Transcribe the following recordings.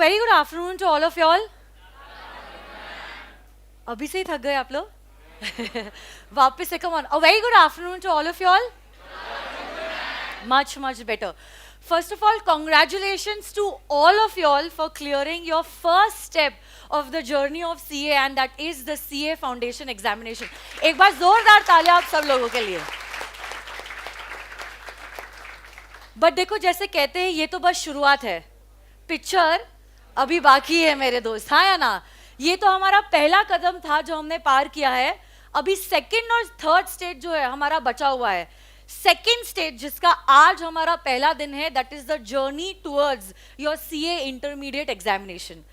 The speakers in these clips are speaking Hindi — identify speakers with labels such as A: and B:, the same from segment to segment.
A: very good afternoon to all of you all. अभी से ही थक गए आप लोग वापस से come on. A very good afternoon to all of you all. Much better. First of all, congratulations to all of you all for clearing your first step of the journey of CA, and that is the CA Foundation examination. एक बार जोरदार तालियां आप सब लोगों के लिए. बट देखो, जैसे कहते हैं ये तो बस शुरुआत है, पिक्चर अभी बाकी है मेरे दोस्त, हाँ या ना. ये तो हमारा पहला कदम था जो हमने पार किया है. अभी सेकंड और थर्ड स्टेज जो है हमारा बचा हुआ है. सेकंड स्टेज जिसका आज हमारा पहला दिन है, that is the journey towards your CA intermediate examination.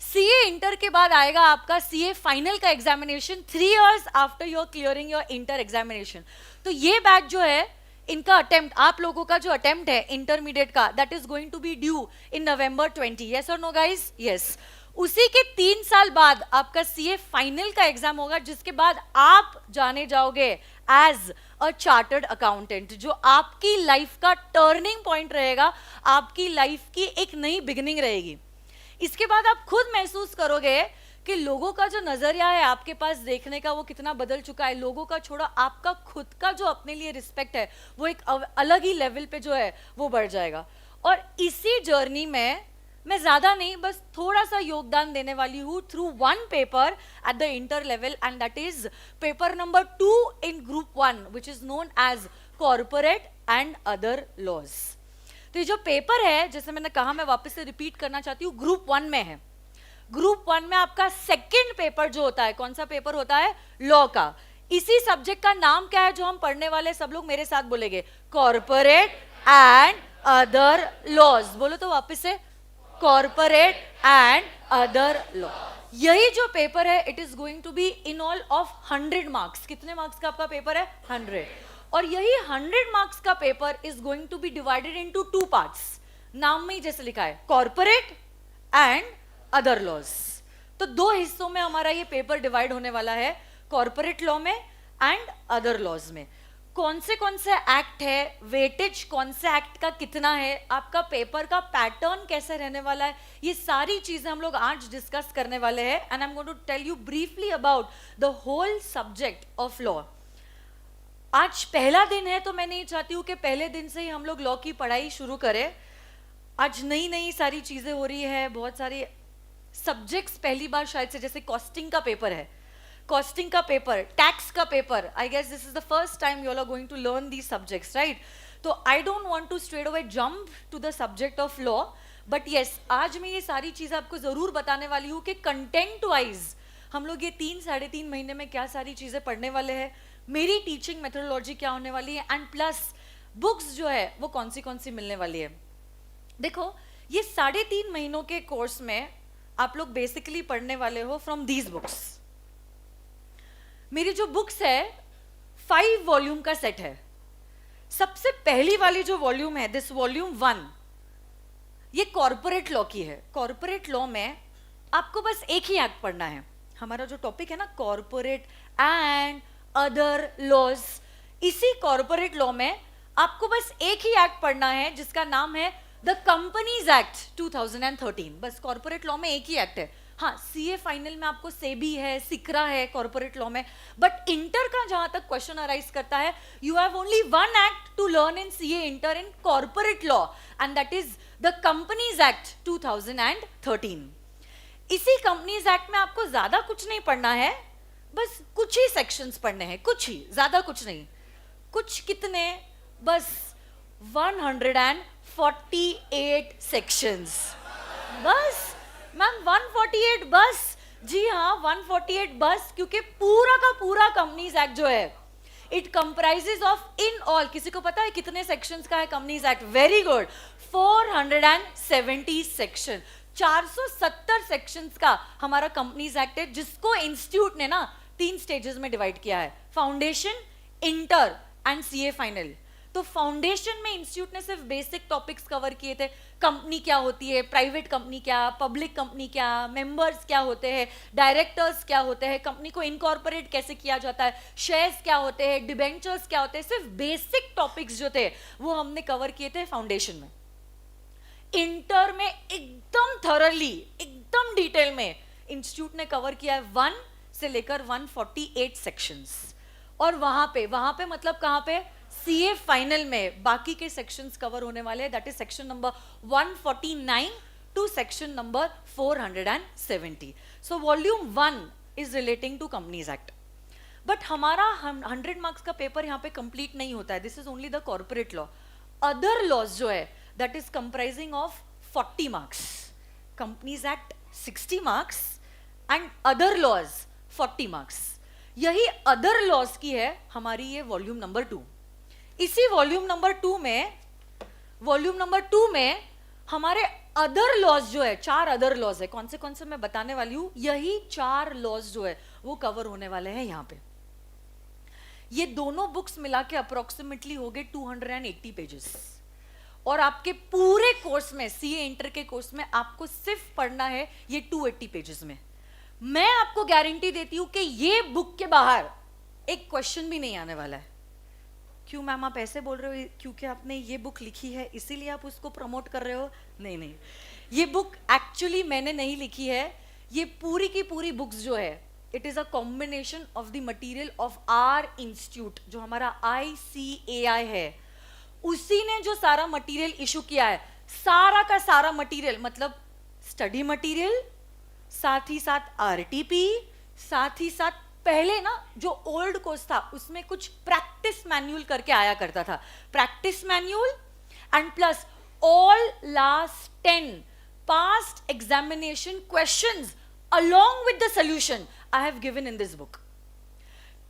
A: CA inter के बाद आएगा आपका सीए फाइनल का examination 3 years after your clearing your inter examination. तो ये बैच जो है, इनका अटेम्प्ट, आप लोगों का जो अटेम्प्ट है इंटरमीडिएट का, that is going to be due in November 20. Yes और नो गाइज? यस. उसी के 3 साल बाद आपका सीए फाइनल का एग्जाम होगा, जिसके बाद आप जाने जाओगे एज अ चार्टर्ड अकाउंटेंट, जो आपकी लाइफ का टर्निंग पॉइंट रहेगा, आपकी लाइफ की एक नई बिगिनिंग रहेगी. इसके बाद आप खुद महसूस करोगे कि लोगों का जो नजरिया है आपके पास देखने का, वो कितना बदल चुका है. लोगों का छोड़ा, आपका खुद का जो अपने लिए रिस्पेक्ट है, वो एक अलग ही लेवल पे जो है वो बढ़ जाएगा. और इसी जर्नी में मैं ज्यादा नहीं, बस थोड़ा सा योगदान देने वाली हूँ through one paper at the inter level, and that is paper number 2 in group 1, which is known as corporate and other laws. तो ये जो पेपर है, जैसे मैंने कहा, मैं वापस से रिपीट करना चाहती हूँ, ग्रुप 1 में है. ग्रुप 1 में आपका सेकेंड पेपर जो होता है, कौन सा पेपर होता है? लॉ का. इसी सब्जेक्ट का नाम क्या है जो हम पढ़ने वाले? सब लोग मेरे साथ बोलेंगे, कॉर्पोरेट एंड अदर लॉज. बोलो तो वापस से, कॉर्पोरेट एंड अदर लॉ. यही जो पेपर है, it is going to be in all of 100 marks. कितने मार्क्स का आपका पेपर है? 100. और यही 100 मार्क्स का paper is going to be divided into 2 parts. नाम में ही जैसे लिखा है, कॉर्पोरेट एंड अदर लॉज. तो 2 हिस्सों में हमारा ये पेपर डिवाइड होने वाला है, कॉर्पोरेट लॉ में एंड अदर लॉज में. कौन से एक्ट है, वेटेज कौन से एक्ट का कितना है, आपका पेपर का पैटर्न कैसे रहने वाला है, ये सारी चीजें हम लोग आज डिस्कस करने वाले हैं. And I am going to tell you briefly about the whole subject of law. आज पहला दिन है, तो मैं नहीं चाहती हूँ कि पहले दिन से ही हम लोग लॉ की पढ़ाई शुरू करें. आज नई सारी चीजें हो रही है, बहुत सारे सब्जेक्ट्स पहली बार शायद से, जैसे कॉस्टिंग का पेपर है, कॉस्टिंग का पेपर, टैक्स का paper. I guess this is the first time you are going to learn these subjects, right? तो I don't want to straight away jump to the subject of law, but yes, आज मैं ये सारी चीजें आपको जरूर बताने वाली हूँ कि कंटेंट वाइज हम लोग ये 3-3.5 महीने में क्या सारी चीजें पढ़ने वाले हैं, मेरी टीचिंग मेथोडोलॉजी क्या होने वाली है, एंड प्लस बुक्स जो है वो कौन सी मिलने वाली है. देखो, ये 3.5 महीनों के कोर्स में आप लोग बेसिकली पढ़ने वाले हो फ्रॉम दीज बुक्स. मेरी जो बुक्स है 5 वॉल्यूम का सेट है. सबसे पहली वाली जो वॉल्यूम है, दिस वॉल्यूम 1, ये कॉर्पोरेट लॉ की है. कॉर्पोरेट लॉ में आपको बस एक ही एक्ट पढ़ना है. हमारा जो टॉपिक है ना, कॉर्पोरेट एंड अदर लॉज, इसी कॉर्पोरेट लॉ में आपको बस एक ही एक्ट पढ़ना है जिसका नाम है द कंपनीज एक्ट 2013. बस कॉर्पोरेट लॉ में एक ही एक्ट है. हाँ, सीए फाइनल में आपको सेबी है, सिक्रा है कॉर्पोरेट लॉ में, बट इंटर का जहां तक क्वेश्चन अराइज करता है, you have only 1 act to learn in CA inter in corporate law, and that is the companies act 2013. इसी कंपनीज एक्ट में आपको ज्यादा कुछ नहीं पढ़ना है, बस कुछ ही सेक्शंस पढ़ने हैं, कुछ ही, ज्यादा कुछ नहीं. कुछ कितने? बस 148 सेक्शंस. बस मैम 148 बस? जी हाँ, 148 बस, क्योंकि पूरा का पूरा कंपनीज एक्ट जो है, it comprises of in all, किसी को पता है कितने सेक्शंस का है companies act? Very good, 470 section. 470 sections का हमारा कंपनीज एक्ट है, जिसको इंस्टीट्यूट ने ना 3 स्टेजेस में डिवाइड किया है, foundation, inter and CA final. तो फाउंडेशन में इंस्टीट्यूट ने सिर्फ बेसिक टॉपिक्स कवर किए थे. कंपनी क्या होती है, प्राइवेट कंपनी क्या, पब्लिक कंपनी क्या, मेंबर्स क्या होते हैं, डायरेक्टर्स क्या होते हैं, कंपनी को इनकॉर्पोरेट कैसे किया जाता है, शेयर्स क्या होते हैं, डिबेंचर्स क्या होते हैं, सिर्फ बेसिक टॉपिक्स जो थे वो हमने कवर किए थे फाउंडेशन में. इंटर में एकदम थरली, एकदम डिटेल में इंस्टीट्यूट ने कवर किया है 1 से लेकर 148 सेक्शंस। और वहां पे मतलब कहां पे, सीए फाइनल में बाकी के सेक्शंस कवर होने वाले हैं, that is section number 149 to section number 470। So volume 1 is relating to companies act. But हमारा 100 मार्क्स का पेपर यहाँ पे कंप्लीट नहीं होता है, this is only the corporate law. Other laws जो है that is comprising of 40 marks, companies act 60 marks and other laws 40 marks. यही अदर लॉज की है हमारी ये वॉल्यूम नंबर 2। इसी वॉल्यूम नंबर 2 में हमारे अदर लॉज जो है, 4 अदर लॉज है, कौन से मैं बताने वाली हूं, यही 4 लॉज जो है वो कवर होने वाले हैं यहाँ पे। ये दोनों बुक्स मिला के अप्रोक्सीमेटली हो गए 280 पेजेस। और आपके पूरे कोर्स में, सीए इंटर के कोर्स में, आपको सिर्फ पढ़ना है ये 280 पेजेस में। मैं आपको गारंटी देती हूं कि ये बुक के बाहर एक क्वेश्चन भी नहीं आने वाला है। क्यों मैम आप ऐसे बोल रहे हो, क्योंकि आपने ये बुक लिखी है इसीलिए आप उसको प्रमोट कर रहे हो? नहीं, ये बुक एक्चुअली मैंने नहीं लिखी है। ये पूरी की पूरी बुक्स जो है, it is a combination of the material of our institute, जो हमारा ICAI है, उसी ने जो सारा मटीरियल इशू किया है, सारा का सारा मटीरियल, मतलब स्टडी मटीरियल, साथ ही साथ RTP, साथ ही साथ पहले ना जो ओल्ड कोर्स था उसमें कुछ प्रैक्टिस मैन्युअल करके आया करता था, practice manual and plus all last 10 past examination questions along with the solution I have given in this book।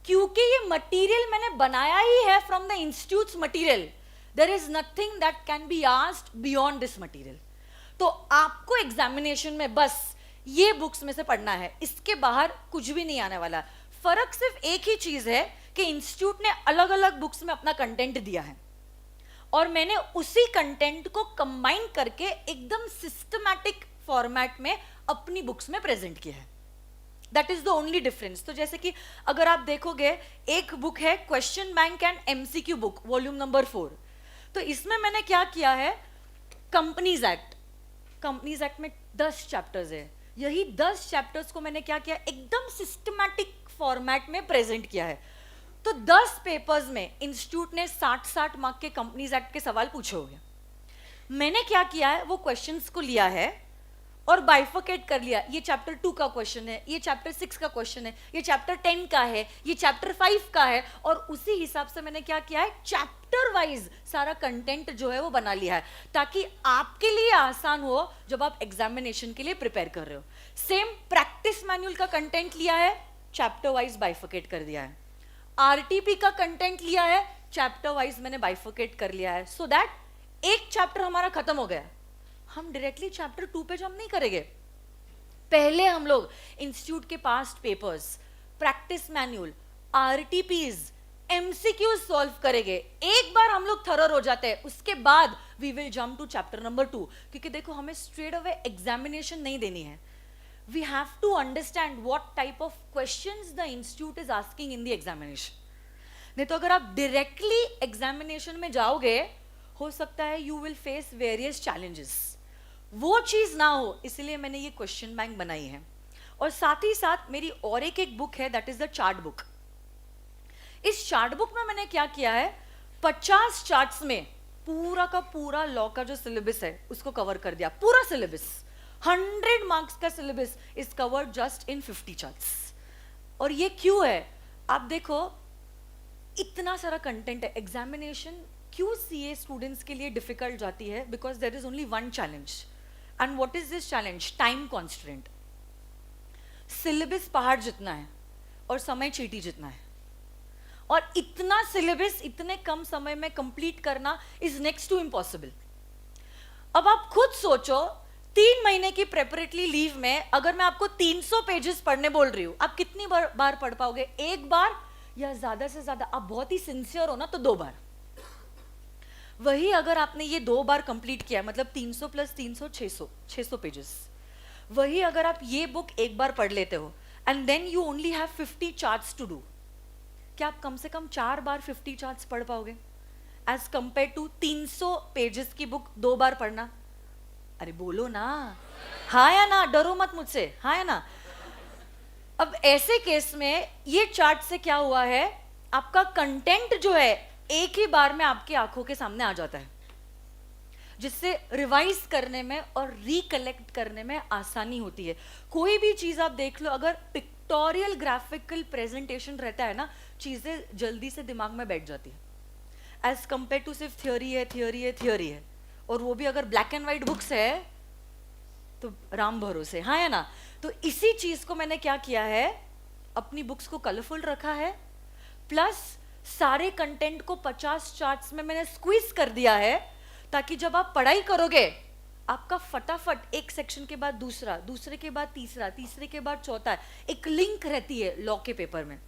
A: क्योंकि ये मटीरियल मैंने बनाया ही है from the institute's material, there is nothing that can be asked beyond this material। तो आपको एग्जामिनेशन में बस ये बुक्स में से पढ़ना है, इसके बाहर कुछ भी नहीं आने वाला। फर्क सिर्फ एक ही चीज है कि इंस्टीट्यूट ने अलग अलग बुक्स में अपना कंटेंट दिया है और मैंने उसी कंटेंट को कंबाइन करके एकदम सिस्टमैटिक फॉर्मेट में अपनी बुक्स में प्रेजेंट किया है। That is the only difference. तो जैसे कि अगर आप देखोगे, एक बुक है question bank and MCQ book, volume number 4। तो इसमें मैंने क्या किया है, कंपनीज एक्ट में 10 चैप्टर्स है। यही 10 चैप्टर्स को मैंने क्या किया, एकदम सिस्टमैटिक फॉर्मेट में प्रेजेंट किया है। तो 10 पेपर्स में इंस्टीट्यूट ने 60 मार्क के कंपनीज एक्ट के सवाल पूछे होंगे। मैंने क्या किया है, वो क्वेश्चंस को लिया है और बाइफर्केट कर लिया। ये चैप्टर 2 का क्वेश्चन है, ये चैप्टर 6 का क्वेश्चन है, ये चैप्टर 10 का है, ये चैप्टर 5 का है, और उसी हिसाब से मैंने क्या किया है, चैप्टर वाइज सारा कंटेंट जो है वो बना लिया है, ताकि आपके लिए आसान हो जब आप एग्जामिनेशन के लिए प्रिपेयर कर रहे हो। सेम प्रैक्टिस मैन्युअल का कंटेंट लिया है, चैप्टर वाइज बाइफर्केट कर दिया है। RTP का कंटेंट लिया है, चैप्टर वाइज मैंने बाइफर्केट कर लिया है, सो दैट एक चैप्टर हमारा खत्म हो गया। हम डायरेक्टली चैप्टर 2 पे जंप नहीं करेंगे, पहले हम लोग इंस्टीट्यूट के past papers, practice manual, RTPs, MCQs solve करेंगे। एक बार हम लोग थरर हो जाते हैं, उसके बाद we will jump to chapter number 2, क्योंकि देखो हमें स्ट्रेट अवे एग्जामिनेशन नहीं देनी है। We have to understand what type of questions the institute is asking in the examination. नहीं तो अगर आप डायरेक्टली एग्जामिनेशन में जाओगे, हो सकता है you will face various challenges. वो चीज ना हो, इसलिए मैंने ये क्वेश्चन बैंक बनाई है। और साथ ही साथ मेरी और एक बुक है, that is the chart book. इस चार्ट बुक में मैंने क्या किया है, 50 चार्ट्स में पूरा का पूरा लॉ का जो सिलेबस है उसको कवर कर दिया। पूरा सिलेबस, 100 मार्क्स का syllabus is covered just in 50 charts. और ये क्यों है, आप देखो इतना सारा कंटेंट है। एग्जामिनेशन क्यों सीए स्टूडेंट्स के लिए डिफिकल्ट जाती है, because there is only one challenge, and what is this challenge, time constant. Syllabus पहाड़ जितना है और समय चींटी जितना है, और इतना सिलेबस इतने कम समय में कंप्लीट करना इज नेक्स्ट टू इम्पॉसिबल। अब आप खुद सोचो, 3 महीने की प्रेपरेटरी लीव में अगर मैं आपको 300 पेजेस पढ़ने बोल रही हूं, आप कितनी बार पढ़ पाओगे? एक बार, या ज्यादा से ज्यादा आप बहुत ही सिंसियर हो ना तो 2 बार। वही अगर आपने ये 2 बार कंप्लीट किया, मतलब 300 + 300 600 पेजेस, वही अगर आप ये बुक एक बार पढ़ लेते हो and then you only have 50 charts to do, क्या आप कम से कम 4 बार 50 चार्ट्स पढ़ पाओगे एज कंपेयर टू 300 पेजेस की बुक 2 बार पढ़ना? अरे बोलो ना, हाँ या ना, डरो मत मुझसे, हाँ या ना। अब ऐसे केस में ये चार्ट से क्या हुआ है, आपका कंटेंट जो है एक ही बार में आपकी आंखों के सामने आ जाता है, जिससे रिवाइज करने में और रिकलेक्ट करने में आसानी होती है। कोई भी चीज आप देख लो, अगर पिक्टोरियल ग्राफिकल प्रेजेंटेशन रहता है ना, चीजें जल्दी से दिमाग में बैठ जाती है, एज कंपेयर टू सिर्फ थियोरी है, थियोरी है, थियोरी है, और वो भी अगर ब्लैक एंड व्हाइट बुक्स है तो राम भरोसे, हाँ या ना। तो इसी चीज को मैंने क्या किया है, अपनी बुक्स को कलरफुल रखा है, प्लस सारे कंटेंट को 50 चार्ट्स में मैंने स्क्वीज कर दिया है, ताकि जब आप पढ़ाई करोगे आपका फटाफट एक सेक्शन के बाद दूसरा, दूसरे के बाद तीसरा, तीसरे के बाद चौथा, एक लिंक रहती है लॉ के पेपर में,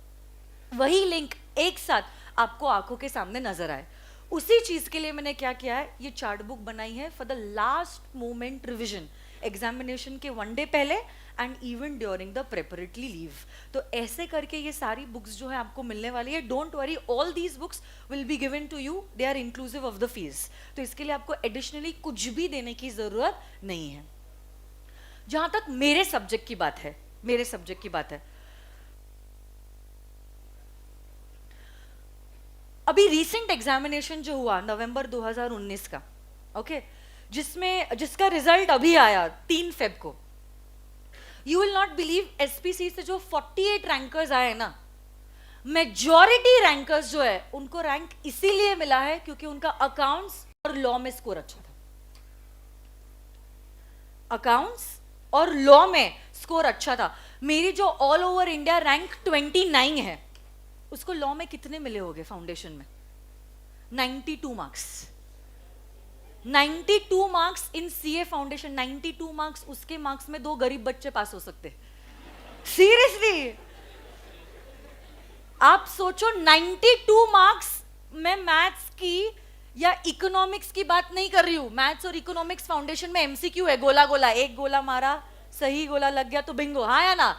A: वही लिंक एक साथ आपको आंखों के सामने नजर आए। उसी चीज के लिए मैंने क्या किया है, ये चार्ट बुक बनाई है for the last moment revision, examination के 1 डे पहले and even during the preparatory leave. तो ऐसे करके ये सारी बुक्स जो है आपको मिलने वाली है। Don't worry, all these books will be given to you, they are inclusive of the fees. तो इसके लिए आपको एडिशनली कुछ भी देने की जरूरत नहीं है। जहां तक मेरे सब्जेक्ट की बात है, मेरे सब्जेक्ट की बात है, अभी रीसेंट एग्जामिनेशन जो हुआ नवंबर 2019 का, ओके, जिसका रिजल्ट अभी आया 3 फेब को, you will not believe, SPC से जो 48 रैंकर्स आए ना, मेजॉरिटी रैंकर्स जो है उनको रैंक इसीलिए मिला है क्योंकि उनका अकाउंट्स और लॉ में स्कोर अच्छा था। अकाउंट्स और लॉ में स्कोर अच्छा था। मेरी जो ऑल ओवर इंडिया रैंक 29 है, उसको लॉ में कितने मिले होंगे फाउंडेशन में? 92 marks. 92 marks in CA foundation, 92 marks, उसके मार्क्स में 2 गरीब बच्चे पास हो सकते। सीरियसली आप सोचो, 92 मार्क्स। मैं मैथ्स की या इकोनॉमिक्स की बात नहीं कर रही हूं। मैथ्स और इकोनॉमिक्स फाउंडेशन में एमसीक्यू है, गोला गोला, एक गोला मारा, सही गोला लग गया तो बिंगो, हाँ या ना।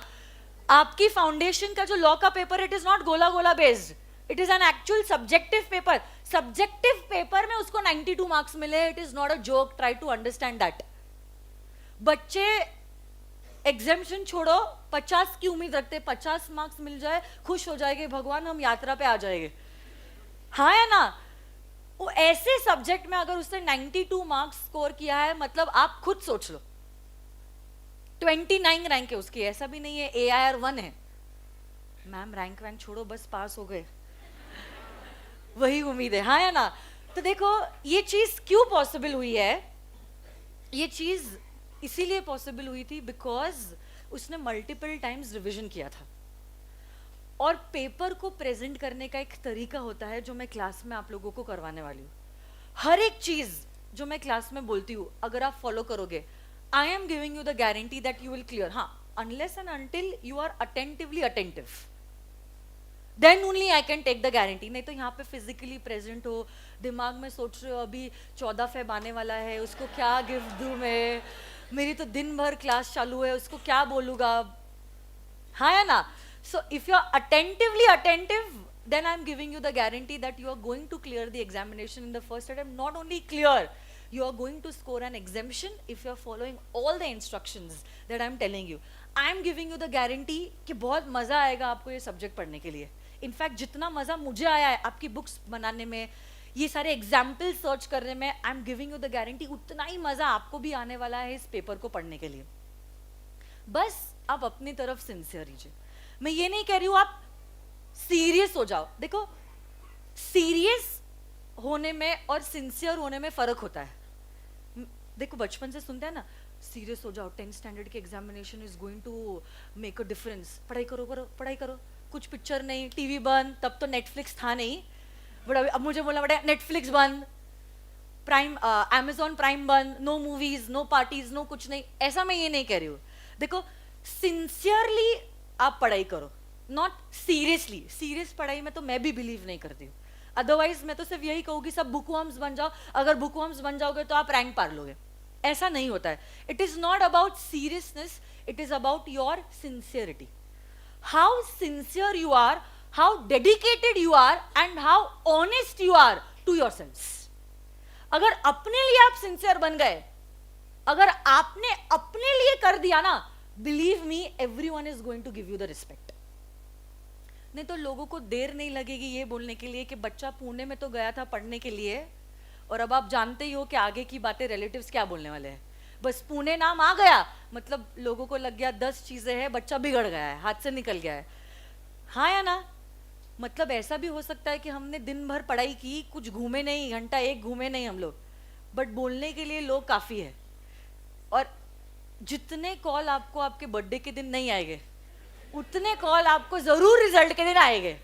A: आपकी फाउंडेशन का जो लॉ का पेपर, इट इज नॉट गोला गोला based, it is an actual subjective paper. Subjective paper में उसको 92 मार्क्स मिले, it is not a joke, try to understand that. बच्चे एग्जामिनेशन छोड़ो, 50 की उम्मीद रखते, 50 मार्क्स मिल जाए खुश हो जाएंगे, भगवान हम यात्रा पे आ जाएंगे, हाँ या ना। वो ऐसे सब्जेक्ट में अगर उसने 92 मार्क्स स्कोर किया है, मतलब आप खुद सोच लो, 29 रैंक है उसकी, ऐसा भी नहीं है AIR 1 है। मैम रैंक वैंक छोड़ो, बस पास हो गए, वही उम्मीद है, हाँ या ना। तो देखो ये चीज क्यों पॉसिबल हुई है, ये चीज इसीलिए पॉसिबल हुई थी बिकॉज उसने मल्टीपल टाइम्स रिवीजन किया था। और पेपर को प्रेजेंट करने का एक तरीका होता है जो मैं क्लास में आप लोगों को करवाने वाली हूँ। हर एक चीज जो मैं क्लास में बोलती हूँ अगर आप फॉलो करोगे, I am giving you the guarantee that you will clear. हाँ, unless and until you are attentively attentive, then only I can take the guarantee. नहीं तो यहाँ पे फिजिकली प्रेजेंट हो, दिमाग में सोच रहे हो अभी 14 फेब आने वाला है, उसको क्या गिफ्ट दूं मैं, मेरी तो दिन भर क्लास चालू है, उसको क्या बोलूंगा, हाँ या ना। So if you are attentively attentive, then I am giving you the guarantee that you are going to clear the examination in the first attempt. Not only clear, you are going to score an exemption if you are following all the instructions that I am telling you. I am giving you the guarantee कि बहुत मजा आएगा आपको ये सब्जेक्ट पढ़ने के लिए। इनफैक्ट जितना मजा मुझे आया है आपकी बुक्स बनाने में, ये सारे एग्जाम्पल सर्च करने में, I am giving you the guarantee उतना ही मजा आपको भी आने वाला है इस पेपर को पढ़ने के लिए। बस आप अपनी तरफ सिंसियर रहिए। मैं ये नहीं कह रही हूं आप सीरियस हो जाओ। देखो, सीरियस होने में और सिंसियर होने में फर्क होता है। देखो बचपन से सुनते हैं ना, सीरियस हो जाओ, 10th स्टैंडर्ड के examination is going to make a difference, पढ़ाई करो करो पढ़ाई करो, कुछ पिक्चर नहीं, टीवी बंद, तब तो नेटफ्लिक्स था नहीं, बट अब मुझे बोलना पड़ा नेटफ्लिक्स बंद, प्राइम अमेजॉन प्राइम बंद, no movies, no parties, no कुछ नहीं। ऐसा मैं ये नहीं कह रही हूँ। देखो सिंसियरली आप पढ़ाई करो, नॉट सीरियसली। सीरियस पढ़ाई में तो मैं भी बिलीव नहीं करती हूँ, अदरवाइज मैं तो सिर्फ यही कहूँगी सब बुकवर्म्स बन जाओ। अगर बुकवर्म्स बन जाओगे तो आप रैंक पार लोगे, ऐसा नहीं होता है। It is not about seriousness, it is about your sincerity, how sincere you are, how dedicated you are and how honest you are to yourselves. अगर अपने लिए आप सिंसियर बन गए अगर आपने अपने लिए कर दिया ना, believe me, everyone is going to give you the respect. नहीं तो लोगों को देर नहीं लगेगी ये बोलने के लिए कि बच्चा पुणे में तो गया था पढ़ने के लिए, और अब आप जानते ही हो कि आगे की बातें रिलेटिव्स क्या बोलने वाले हैं। बस पुणे नाम आ गया मतलब लोगों को लग गया 10 चीजें हैं, बच्चा बिगड़ गया है, हाथ से निकल गया है। हाँ या ना? मतलब ऐसा भी हो सकता है कि हमने दिन भर पढ़ाई की, कुछ घूमे नहीं, घंटा एक घूमे नहीं हम लोग, बट बोलने के लिए लोग काफी है। और जितने कॉल आपको आपके बर्थडे के दिन नहीं आएंगे, उतने कॉल आपको जरूर रिजल्ट के दिन आएंगे।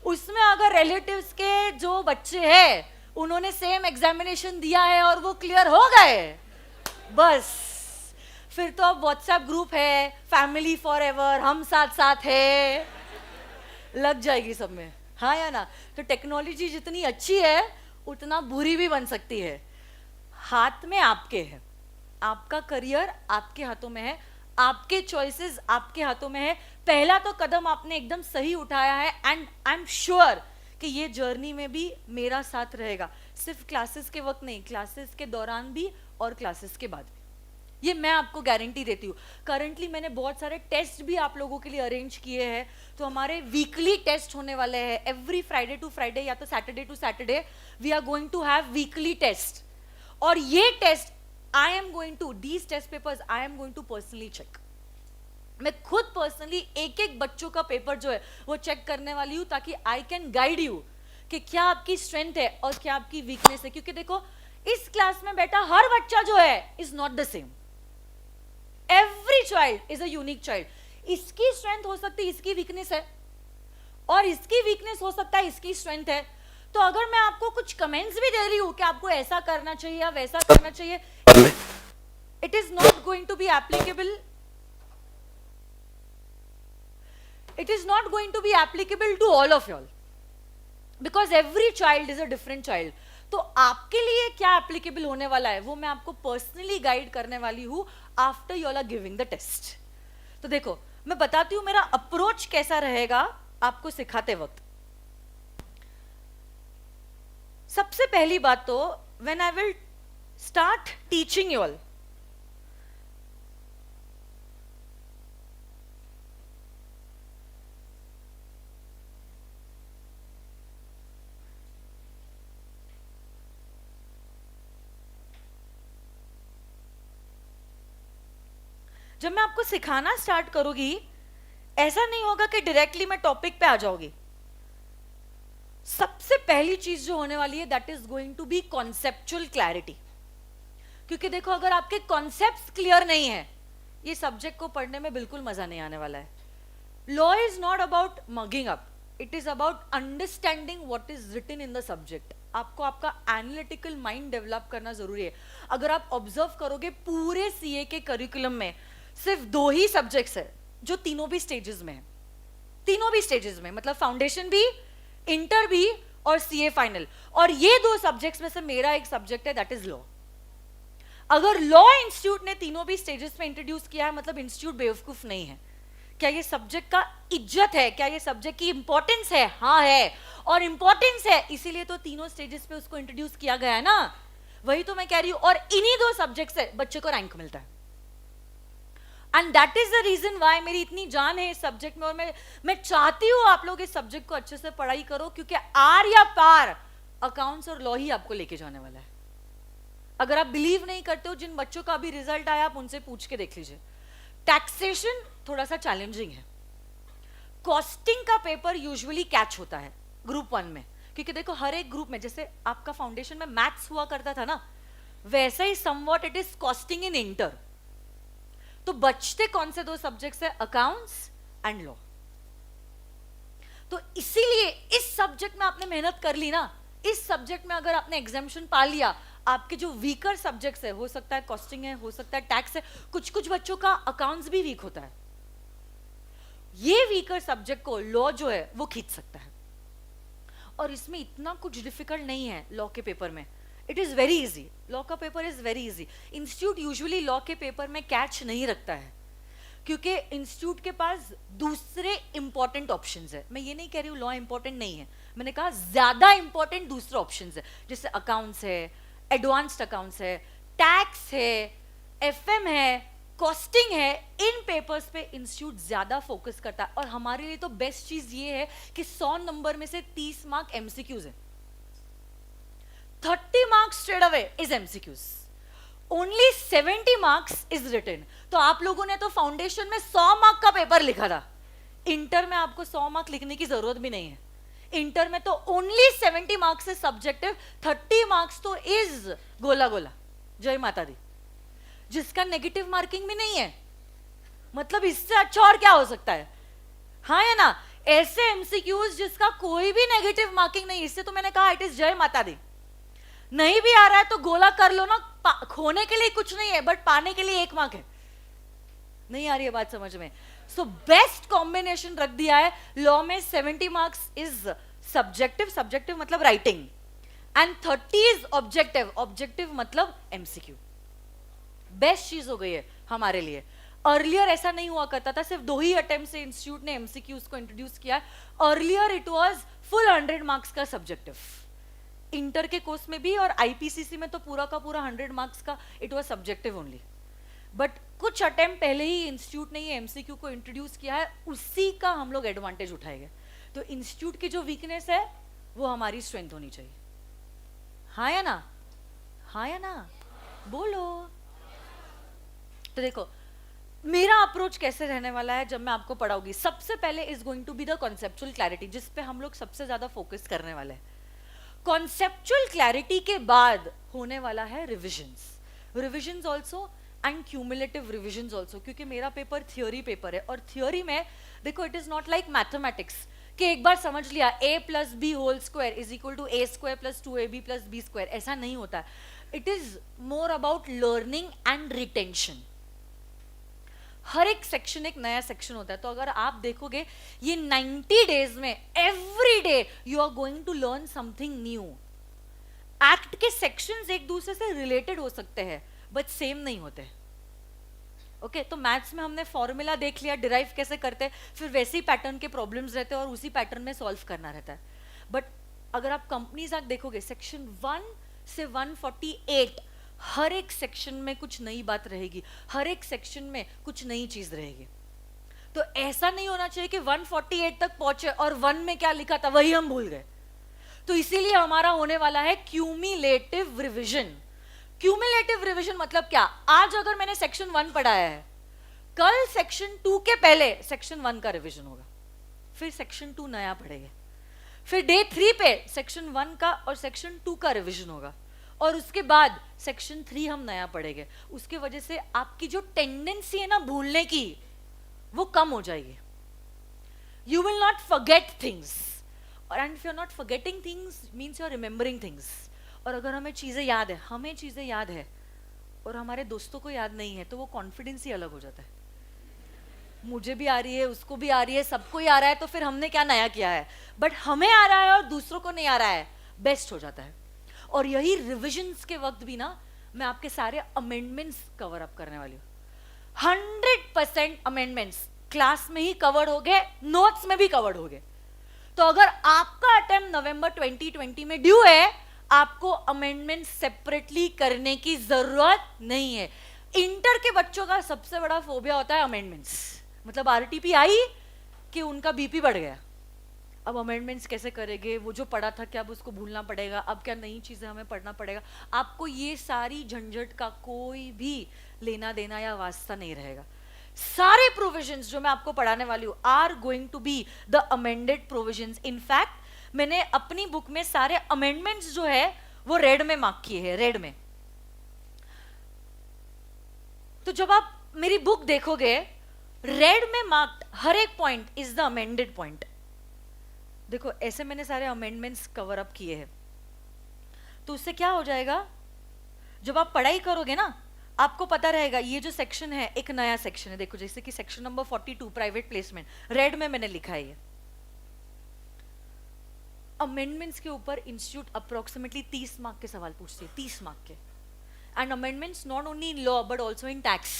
A: उसमें अगर रिलेटिव्स के जो बच्चे हैं उन्होंने सेम एग्जामिनेशन दिया है और वो क्लियर हो गए, बस फिर तो अब व्हाट्सएप ग्रुप है, फैमिली फॉर एवर, हम साथ साथ है, लग जाएगी सब में। हाँ या ना? तो टेक्नोलॉजी जितनी अच्छी है उतना बुरी भी बन सकती है। हाथ में आपके है, आपका करियर आपके हाथों में है, आपके चॉइसेस आपके हाथों में है। पहला तो कदम आपने एकदम सही उठाया है, एंड आई एम श्योर कि ये जर्नी में भी मेरा साथ रहेगा, सिर्फ क्लासेस के वक्त नहीं, क्लासेस के दौरान भी और क्लासेस के बाद भी, ये मैं आपको गारंटी देती हूँ। करंटली मैंने बहुत सारे टेस्ट भी आप लोगों के लिए अरेंज किए हैं, तो हमारे वीकली टेस्ट होने वाले हैं। एवरी फ्राइडे टू फ्राइडे या तो Saturday to Saturday we are going to have weekly test, और ये test I am going to, these test papers I am going to personally check. मैं खुद पर्सनली एक एक बच्चों का पेपर जो है वो चेक करने वाली हूँ, ताकि आई कैन गाइड यू कि क्या आपकी स्ट्रेंथ है और क्या आपकी वीकनेस है। क्योंकि देखो, इस क्लास में बैठा हर बच्चा जो है is not the same, every child is a unique child. इसकी स्ट्रेंथ हो सकती है, इसकी वीकनेस है, और इसकी वीकनेस हो सकता है, इसकी स्ट्रेंथ है। तो अगर मैं आपको कुछ कमेंट्स भी दे रही हूं कि आपको ऐसा करना चाहिए या वैसा करना चाहिए, it is not going to be applicable, it is not going to be applicable to all of y'all, because every child is a different child. तो आपके लिए क्या एप्लीकेबल होने वाला है वो मैं आपको पर्सनली गाइड करने वाली हूं after you all are giving the test. तो देखो, मैं बताती हूं मेरा अप्रोच कैसा रहेगा आपको सिखाते वक्त। सबसे पहली बात तो, when I will start teaching you all, जब मैं आपको सिखाना स्टार्ट करूंगी, ऐसा नहीं होगा कि डायरेक्टली मैं टॉपिक पे आ जाऊंगी। सबसे पहली चीज जो होने वाली है that is going to be conceptual clarity. क्योंकि देखो, अगर आपके कॉन्सेप्ट्स क्लियर नहीं है, ये सब्जेक्ट को पढ़ने में बिल्कुल मजा नहीं आने वाला है। Law is not about mugging up, it is about understanding what is written in the subject. आपको आपका एनालिटिकल माइंड डेवलप करना जरूरी है। अगर आप ऑब्जर्व करोगे, पूरे सीए के करिकुलम में सिर्फ 2 ही सब्जेक्ट्स है जो तीनों भी स्टेजेस में है, तीनों भी स्टेजेस में, मतलब फाउंडेशन भी, इंटर भी और सीए फाइनल। और ये 2 सब्जेक्ट्स में से मेरा एक सब्जेक्ट है दैट इज लॉ। अगर लॉ इंस्टीट्यूट ने तीनों भी स्टेजेस में इंट्रोड्यूस किया है, मतलब इंस्टीट्यूट बेवकूफ नहीं है। क्या ये सब्जेक्ट का इज्जत है? क्या ये सब्जेक्ट की इंपॉर्टेंस है? हाँ है, और इंपॉर्टेंस है इसीलिए तो तीनों स्टेजेस पे उसको इंट्रोड्यूस किया गया है ना। वही तो मैं कह रही हूं, और इन्हीं 2 सब्जेक्ट से बच्चे को रैंक मिलता है। And that is the reason why मेरी इतनी जान है इस सब्जेक्ट में, और मैं चाहती हूं आप लोग इस सब्जेक्ट को अच्छे से पढ़ाई करो, क्योंकि आर या पार अकाउंट्स और लॉ ही आपको लेके जाने वाला है। अगर आप बिलीव नहीं करते हो, जिन बच्चों का अभी रिजल्ट आया आप उनसे पूछ के देख लीजिए। टैक्सेशन थोड़ा सा चैलेंजिंग है। कॉस्टिंग का पेपर यूजुअली कैच होता है ग्रुप 1 में, क्योंकि देखो हर एक ग्रुप में, जैसे आपका फाउंडेशन में मैथ्स हुआ करता था ना, वैसा ही somewhat it is costing in inter. तो बचते कौन से 2 सब्जेक्ट्स है? Accounts and law. तो इसीलिए इस सब्जेक्ट में आपने मेहनत कर ली ना, इस सब्जेक्ट में अगर आपने एग्जामिनेशन पा लिया, आपके जो वीकर सब्जेक्ट्स है, हो सकता है कॉस्टिंग है, हो सकता है टैक्स है, कुछ कुछ बच्चों का अकाउंट्स भी वीक होता है, ये वीकर सब्जेक्ट को लॉ जो है वो खींच सकता है। और इसमें इतना कुछ डिफिकल्ट नहीं है लॉ के पेपर में, it is very easy. Law का paper is very easy. Institute usually law के पेपर में कैच नहीं रखता है, क्योंकि इंस्टीट्यूट के पास दूसरे इंपॉर्टेंट ऑप्शंस है। मैं ये नहीं कह रही हूँ लॉ इंपॉर्टेंट नहीं है, मैंने कहा ज्यादा इंपॉर्टेंट दूसरे ऑप्शंस है, जैसे अकाउंट्स है, एडवांस्ड अकाउंट्स है, टैक्स है, FM है, कॉस्टिंग है, इन पेपर्स पे इंस्टीट्यूट ज्यादा फोकस करता है। और हमारे लिए तो बेस्ट चीज ये है कि 100 नंबर में से 30 मार्क एमसीक्यूज है, 30 marks straight away is MCQs, only 70 marks is written. तो आप लोगों ने तो फाउंडेशन में 100 मार्क का पेपर लिखा था, इंटर में आपको 100 मार्क लिखने की जरूरत भी नहीं है। इंटर में तो ओनली 70 मार्क्स है सब्जेक्टिव, 30 मार्क्स तो इज गोला गोला, जय माता दी, जिसका नेगेटिव मार्किंग भी नहीं है। मतलब इससे अच्छा और क्या हो सकता है, हाँ या ना? ऐसे एमसीक्यूज जिसका कोई भी नेगेटिव मार्किंग नहीं, इससे तो मैंने कहा इट इज जय माता दी। नहीं भी आ रहा है तो गोला कर लो ना, खोने के लिए कुछ नहीं है बट पाने के लिए 1 मार्क है। नहीं आ रही है बात समझ में? सो बेस्ट कॉम्बिनेशन रख दिया है लॉ में। 70 मार्क्स इज सब्जेक्टिव, सब्जेक्टिव मतलब writing, and 30 is objective, objective मतलब एमसीक्यू। बेस्ट चीज हो गई है हमारे लिए। अर्लियर ऐसा नहीं हुआ करता था, सिर्फ 2 ही अटेम्प्ट से इंस्टीट्यूट ने एमसीक्यूज को इंट्रोड्यूस किया। Earlier it was full 100 marks का सब्जेक्टिव, इंटर के कोर्स में भी और आईपीसीसी में तो पूरा का पूरा 100 मार्क्स का it was subjective only. But कुछ अटेम्प्ट पहले ही इंस्टीट्यूट ने ये एमसीक्यू को इंट्रोड्यूस किया है, उसी का हम लोग एडवांटेज उठाएंगे। तो इंस्टीट्यूट की जो वीकनेस है वो हमारी स्ट्रेंथ होनी चाहिए, हाँ या ना? हाँ या ना? बोलो। तो देखो मेरा अप्रोच कैसे रहने वाला है जब मैं आपको पढ़ाऊंगी। सबसे पहले is going to be the conceptual clarity, जिस पे हम लोग सबसे ज्यादा फोकस करने वाले हैं। कॉन्सेप्चुअल क्लैरिटी के बाद होने वाला है revisions, revisions also and cumulative revisions also, क्योंकि मेरा पेपर थियोरी पेपर है। और थियोरी में देखो it is not like mathematics कि एक बार समझ लिया a plus B whole square is equal to a square plus 2ab plus B square, ऐसा नहीं होता। It is more about learning and retention. हर एक सेक्शन एक नया सेक्शन होता है। तो अगर आप देखोगे ये 90 डेज में every day you are going to learn something new. Act के सेक्शंस एक दूसरे से रिलेटेड हो सकते हैं बट सेम नहीं होते। ओके तो मैथ्स में हमने फॉर्मूला देख लिया, डिराइव कैसे करते हैं, फिर वैसे ही पैटर्न के प्रॉब्लम्स रहते हैं और उसी पैटर्न में सॉल्व करना रहता है। बट अगर आप कंपनीज एक्ट देखोगे सेक्शन 1 से 148 हर एक सेक्शन में कुछ नई बात रहेगी, हर एक सेक्शन में कुछ नई चीज रहेगी। तो ऐसा नहीं होना चाहिए कि 148 तक पहुंचे और 1 में क्या लिखा था वही हम भूल गए। तो इसीलिए हमारा होने वाला है क्यूमुलेटिव रिवीजन। क्यूमुलेटिव रिवीजन मतलब क्या? आज अगर मैंने सेक्शन 1 पढ़ाया है, कल सेक्शन 2 के पहले सेक्शन 1 का रिवीजन होगा, फिर सेक्शन 2 नया पढ़ेंगे, फिर डे 3 पे सेक्शन 1 का और सेक्शन 2 का रिवीजन होगा, और उसके बाद सेक्शन 3 हम नया पढ़ेंगे। उसके वजह से आपकी जो टेंडेंसी है ना भूलने की वो कम हो जाएगी। You will not forget things, और and if you are not forgetting things means you are remembering things. और अगर हमें चीजें याद है, हमें चीजें याद है और हमारे दोस्तों को याद नहीं है, तो वो कॉन्फिडेंस ही अलग हो जाता है। मुझे भी आ रही है, उसको भी आ रही है, सबको ही आ रहा है, तो फिर हमने क्या नया किया है? बट हमें आ रहा है और दूसरों को नहीं आ रहा है, बेस्ट हो जाता है। और यही रिविजन्स के वक्त भी ना मैं आपके सारे अमेंडमेंट्स कवर अप करने वाली हूँ। 100% अमेंडमेंट्स क्लास में ही कवर्ड हो गए, नोट्स में भी कवर्ड हो गए। तो अगर आपका अटेम्प्ट नवंबर 2020 में ड्यू है, आपको अमेंडमेंट सेपरेटली करने की जरूरत नहीं है। इंटर के बच्चों का सबसे बड़ा फोबिया होता है अमेंडमेंट्स, मतलब आरटीपी आई कि उनका बीपी बढ़ गया, अब अमेंडमेंट्स कैसे करेंगे, वो जो पढ़ा था क्या अब उसको भूलना पड़ेगा, अब क्या नई चीजें हमें पढ़ना पड़ेगा। आपको ये सारी झंझट का कोई भी लेना देना या वास्ता नहीं रहेगा। सारे प्रोविजंस जो मैं आपको पढ़ाने वाली हूँ are going to be the amended provisions. In fact मैंने अपनी बुक में सारे अमेंडमेंट्स जो है वो रेड में मार्क किए हैं, रेड में। तो जब आप मेरी बुक देखोगे, रेड में मार्क्ड हर एक point is the amended point. देखो ऐसे मैंने सारे अमेंडमेंट्स कवर अप किए हैं। तो उससे क्या हो जाएगा, जब आप पढ़ाई करोगे ना आपको पता रहेगा ये जो सेक्शन है एक नया सेक्शन है। देखो जैसे कि section number 42 private placement, red में मैंने लिखा है। अमेंडमेंट्स के ऊपर इंस्टीट्यूट अप्रोक्सीमेटली 30 मार्क के सवाल पूछते हैं, 30 मार्क के। And amendments not only in law but also in tax.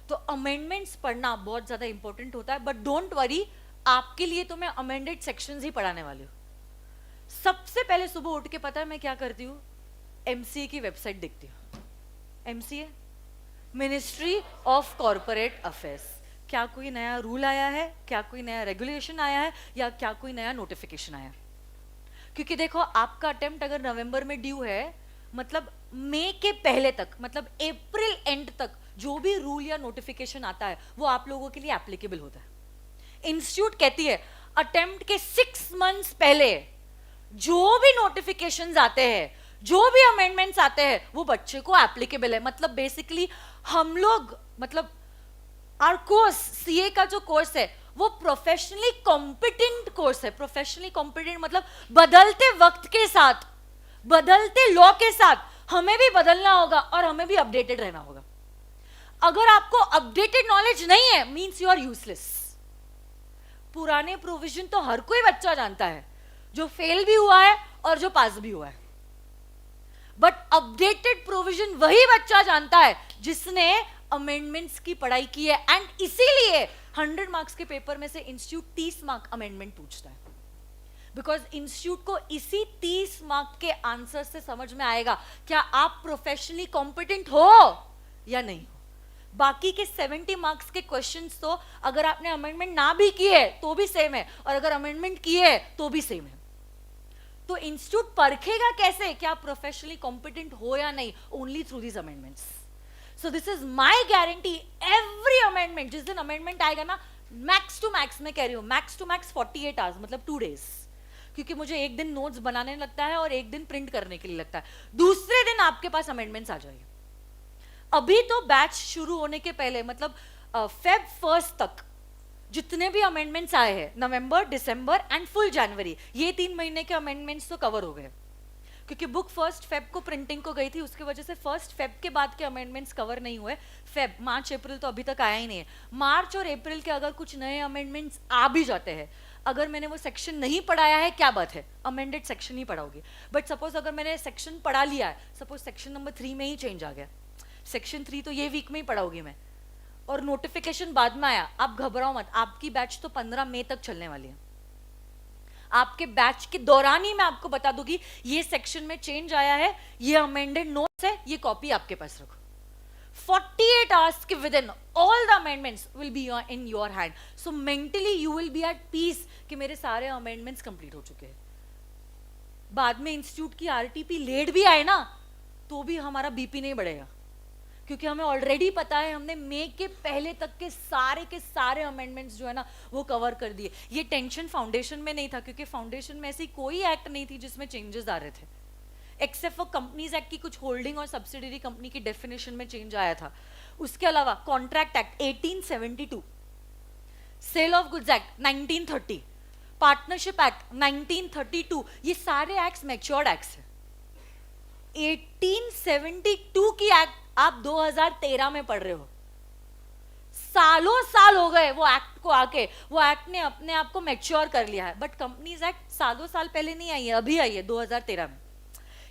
A: तो अमेंडमेंट्स पढ़ना बहुत ज्यादा इंपॉर्टेंट होता है। बट डोंट वरी, आपके लिए तो मैं अमेंडेड सेक्शंस ही पढ़ाने वाली हूँ। सबसे पहले सुबह उठ के पता है मैं क्या करती हूँ, एमसीए की वेबसाइट देखती हूँ। MCA ministry of corporate affairs. क्या कोई नया रूल आया है, क्या कोई नया रेगुलेशन आया है, या क्या कोई नया नोटिफिकेशन आया है? क्योंकि देखो आपका अटेम्प्ट अगर नवंबर में ड्यू है, मतलब मई के पहले तक, मतलब अप्रैल एंड तक जो भी रूल या नोटिफिकेशन आता है वो आप लोगों के लिए एप्लीकेबल होता है। इंस्टीट्यूट कहती है अटेम्प्ट के 6 मंथ्स पहले जो भी नोटिफिकेशंस आते हैं, जो भी अमेंडमेंट्स आते हैं, वो बच्चे को एप्लीकेबल है। मतलब बेसिकली हम लोग, मतलब आर कोर्स, सीए का जो कोर्स है वो प्रोफेशनली कॉम्पिटेंट कोर्स है। प्रोफेशनली कॉम्पिटेंट मतलब बदलते वक्त के साथ, बदलते लॉ के साथ हमें भी बदलना होगा और हमें भी अपडेटेड रहना होगा। अगर आपको अपडेटेड नॉलेज नहीं है, मींस यू आर यूजलेस। पुराने प्रोविजन तो हर कोई बच्चा जानता है, जो फेल भी हुआ है और जो पास भी हुआ है, बट अपडेटेड प्रोविजन वही बच्चा जानता है जिसने अमेंडमेंट्स की पढ़ाई की है। एंड इसीलिए 100 मार्क्स के पेपर में से इंस्टीट्यूट 30 मार्क अमेंडमेंट पूछता है, बिकॉज इंस्टीट्यूट को इसी 30 मार्क के आंसर से समझ में आएगा क्या आप प्रोफेशनली कॉम्पिटेंट हो या नहीं हो। बाकी के 70 मार्क्स के क्वेश्चंस तो अगर आपने अमेंडमेंट ना भी किए तो भी सेम है, और अगर अमेंडमेंट किए तो भी सेम है। तो इंस्टीट्यूट परखेगा कैसे कि आप प्रोफेशनली कॉम्पिटेंट हो या नहीं? Only through these amendments. So this is my guarantee, every amendment, जिस दिन अमेंडमेंट आएगा ना, मैक्स टू मैक्स, मैं कह रही हूँ मैक्स टू मैक्स 48 आवर्स, मतलब 2 डेज, क्योंकि मुझे एक दिन नोट्स बनाने लगता है और एक दिन प्रिंट करने के लिए लगता है, दूसरे दिन आपके पास अमेंडमेंट्स आ जाएंगे। अभी तो बैच शुरू होने के पहले, मतलब फेब 1 तक जितने भी अमेंडमेंट्स आए हैं, नवंबर, दिसंबर एंड फुल जनवरी, ये 3 महीने के अमेंडमेंट्स तो कवर हो गए, क्योंकि बुक 1 फेब को प्रिंटिंग को गई थी, उसकी वजह से 1 फेब के बाद के अमेंडमेंट्स कवर नहीं हुए। फेब, मार्च, अप्रैल तो अभी तक आया ही नहीं है। मार्च और अप्रैल के अगर कुछ नए अमेंडमेंट्स आ भी जाते हैं, अगर मैंने वो सेक्शन नहीं पढ़ाया है, क्या बात है, अमेंडेड सेक्शन ही पढ़ाओगी। बट सपोज अगर मैंने सेक्शन पढ़ा लिया है, सपोज सेक्शन नंबर 3 में ही चेंज आ गया, सेक्शन 3 तो ये वीक में ही पढ़ाओगी मैं, और नोटिफिकेशन बाद में आया, आप घबराओ मत, आपकी बैच तो 15 मई तक चलने वाली है। आपके बैच के दौरान ही मैं आपको बता दूंगी ये सेक्शन में चेंज आया है, ये अमेंडेड नोट्स है, ये कॉपी आपके पास रखो। 48 hours के within all the amendments will be in your hand. So mentally you will be at peace कि मेरे सारे अमेंडमेंट्स कंप्लीट हो चुके हैं। बाद में इंस्टीट्यूट की आरटीपी लेट भी आए ना, तो भी हमारा बीपी नहीं बढ़ेगा, क्योंकि हमें ऑलरेडी पता है हमने मई के पहले तक के सारे अमेंडमेंट्स जो है ना वो कवर कर दिए। ये टेंशन फाउंडेशन में नहीं था, क्योंकि फाउंडेशन में ऐसी कोई एक्ट नहीं थी जिसमें चेंजेस आ रहे थे, एक्सेप्ट फॉर कंपनीज एक्ट की कुछ होल्डिंग और सब्सिडरी कंपनी की डेफिनेशन में चेंज आया था। उसके अलावा contract act 1872, sale of goods act 1930, partnership act 1932, ये सारे एक्ट्स मैच्योर्ड एक्ट्स हैं। 1872 की एक्ट आप 2013 में पढ़ रहे हो, सालों साल हो गए वो एक्ट को आके, वो एक्ट ने अपने आप को मैच्योर कर लिया है। बट कंपनीज एक्ट सालों साल पहले नहीं आई है, अभी आई है 2013 में।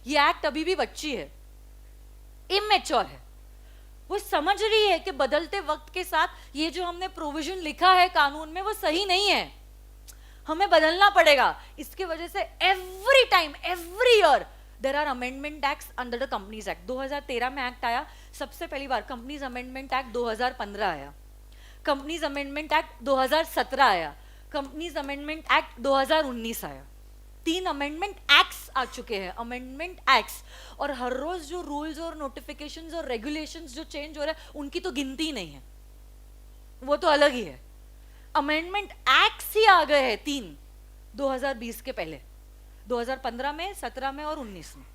A: ये एक्ट अभी भी बच्ची है, इमेच्योर है, वो समझ रही है कि बदलते वक्त के साथ ये जो हमने प्रोविजन लिखा है कानून में वो सही नहीं है, हमें बदलना पड़ेगा। इसकी वजह से every time, every year there are amendment acts under the companies act. 2013 में एक्ट आया सबसे पहली बार, कंपनीज अमेंडमेंट एक्ट 2015 आया, कंपनीज अमेंडमेंट एक्ट 2017 आया, कंपनीज अमेंडमेंट एक्ट 2019 आया। 3 अमेंडमेंट एक्ट्स आ चुके हैं, अमेंडमेंट एक्ट्स। और हर रोज जो रूल्स और नोटिफिकेशंस और रेगुलेशंस जो चेंज हो रहे हैं उनकी तो गिनती ही नहीं है, वो तो अलग ही है। अमेंडमेंट एक्ट्स ही आ गए हैं 3 2020 के पहले, 2015 में, 17 में और 19 में।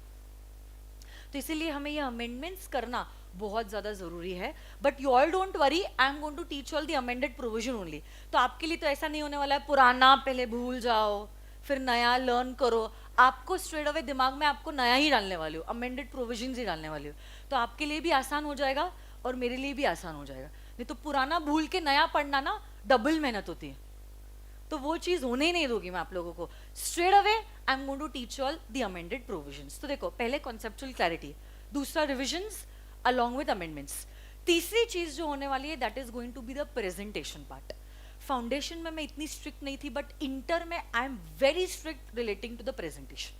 A: तो इसीलिए हमें ये अमेंडमेंट्स करना बहुत ज्यादा जरूरी है। But you all don't worry, I am going to teach all the amended provision only. तो आपके लिए तो ऐसा नहीं होने वाला है पुराना पहले भूल जाओ फिर नया लर्न करो, आपको स्ट्रेट अवे दिमाग में आपको नया ही डालने वाली हो, अमेंडेड प्रोविजंस ही डालने वाली हो। तो आपके लिए भी आसान हो जाएगा और मेरे लिए भी आसान हो जाएगा। नहीं तो पुराना भूल के नया पढ़ना ना डबल मेहनत होती है, तो वो चीज होने ही नहीं दूंगी मैं आप लोगों को। Straight away I am going to teach all the amended provisions. तो देखो, पहले कॉन्सेप्चुअल क्लैरिटी, दूसरा रिविजन्स अलॉन्ग विद अमेंडमेंट्स, तीसरी चीज जो होने वाली है that is going to be the presentation part. Foundation में मैं इतनी स्ट्रिक्ट नहीं थी, बट इंटर में I am very strict relating to the presentation,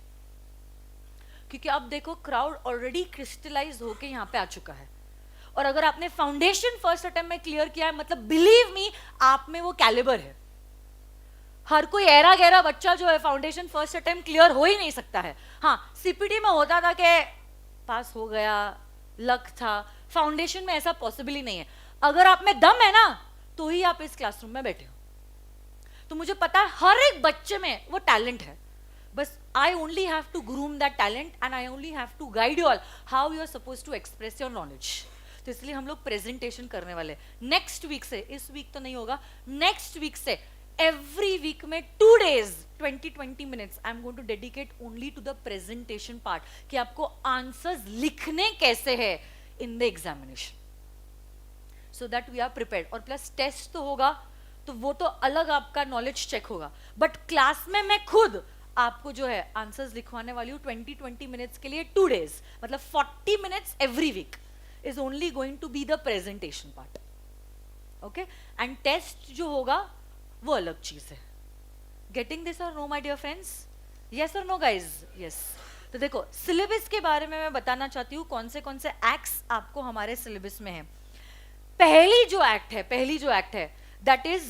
A: क्योंकि अब देखो क्राउड ऑलरेडी क्रिस्टलाइज होके यहाँ पे आ चुका है और अगर आपने फाउंडेशन फर्स्ट अटेम्प्ट में क्लियर किया है, मतलब बिलीव मी, आप में वो कैलिबर है। हर कोई ऐरा गहरा बच्चा जो है फाउंडेशन फर्स्ट अटेम्प्ट क्लियर हो ही नहीं सकता है। हाँ, सीपीटी में होता था कि पास हो गया, लक था। फाउंडेशन में ऐसा पॉसिबल ही नहीं है। अगर आप में दम है ना, तो ही आप इस क्लासरूम में बैठे हो। तो मुझे पता है हर एक बच्चे में वो टैलेंट है, बस I only have to groom that talent and I only have to guide you all how you are suppose to express your knowledge. तो इसलिए हम लोग प्रेजेंटेशन करने वाले नेक्स्ट वीक से, इस वीक तो नहीं होगा, नेक्स्ट वीक से एवरी वीक में 2 days 20-20 minutes I am going to dedicate only to the presentation part, कि आपको आंसर्स लिखने कैसे है in the examination, so that we are prepared. और प्लस टेस्ट तो होगा, तो वो तो अलग आपका नॉलेज चेक होगा, बट क्लास में मैं खुद आपको जो है आंसर्स लिखवाने वाली हूँ 20-20 minutes के लिए 2 days, मतलब 40 minutes every week is only going to be the presentation part, okay? And test जो होगा वो अलग चीज है। Getting this or no, my dear friends? Yes or no, guys? Yes. तो देखो, सिलेबस के बारे में मैं बताना चाहती हूँ कौन से एक्ट्स आपको हमारे सिलेबस में है। पहली जो एक्ट है that is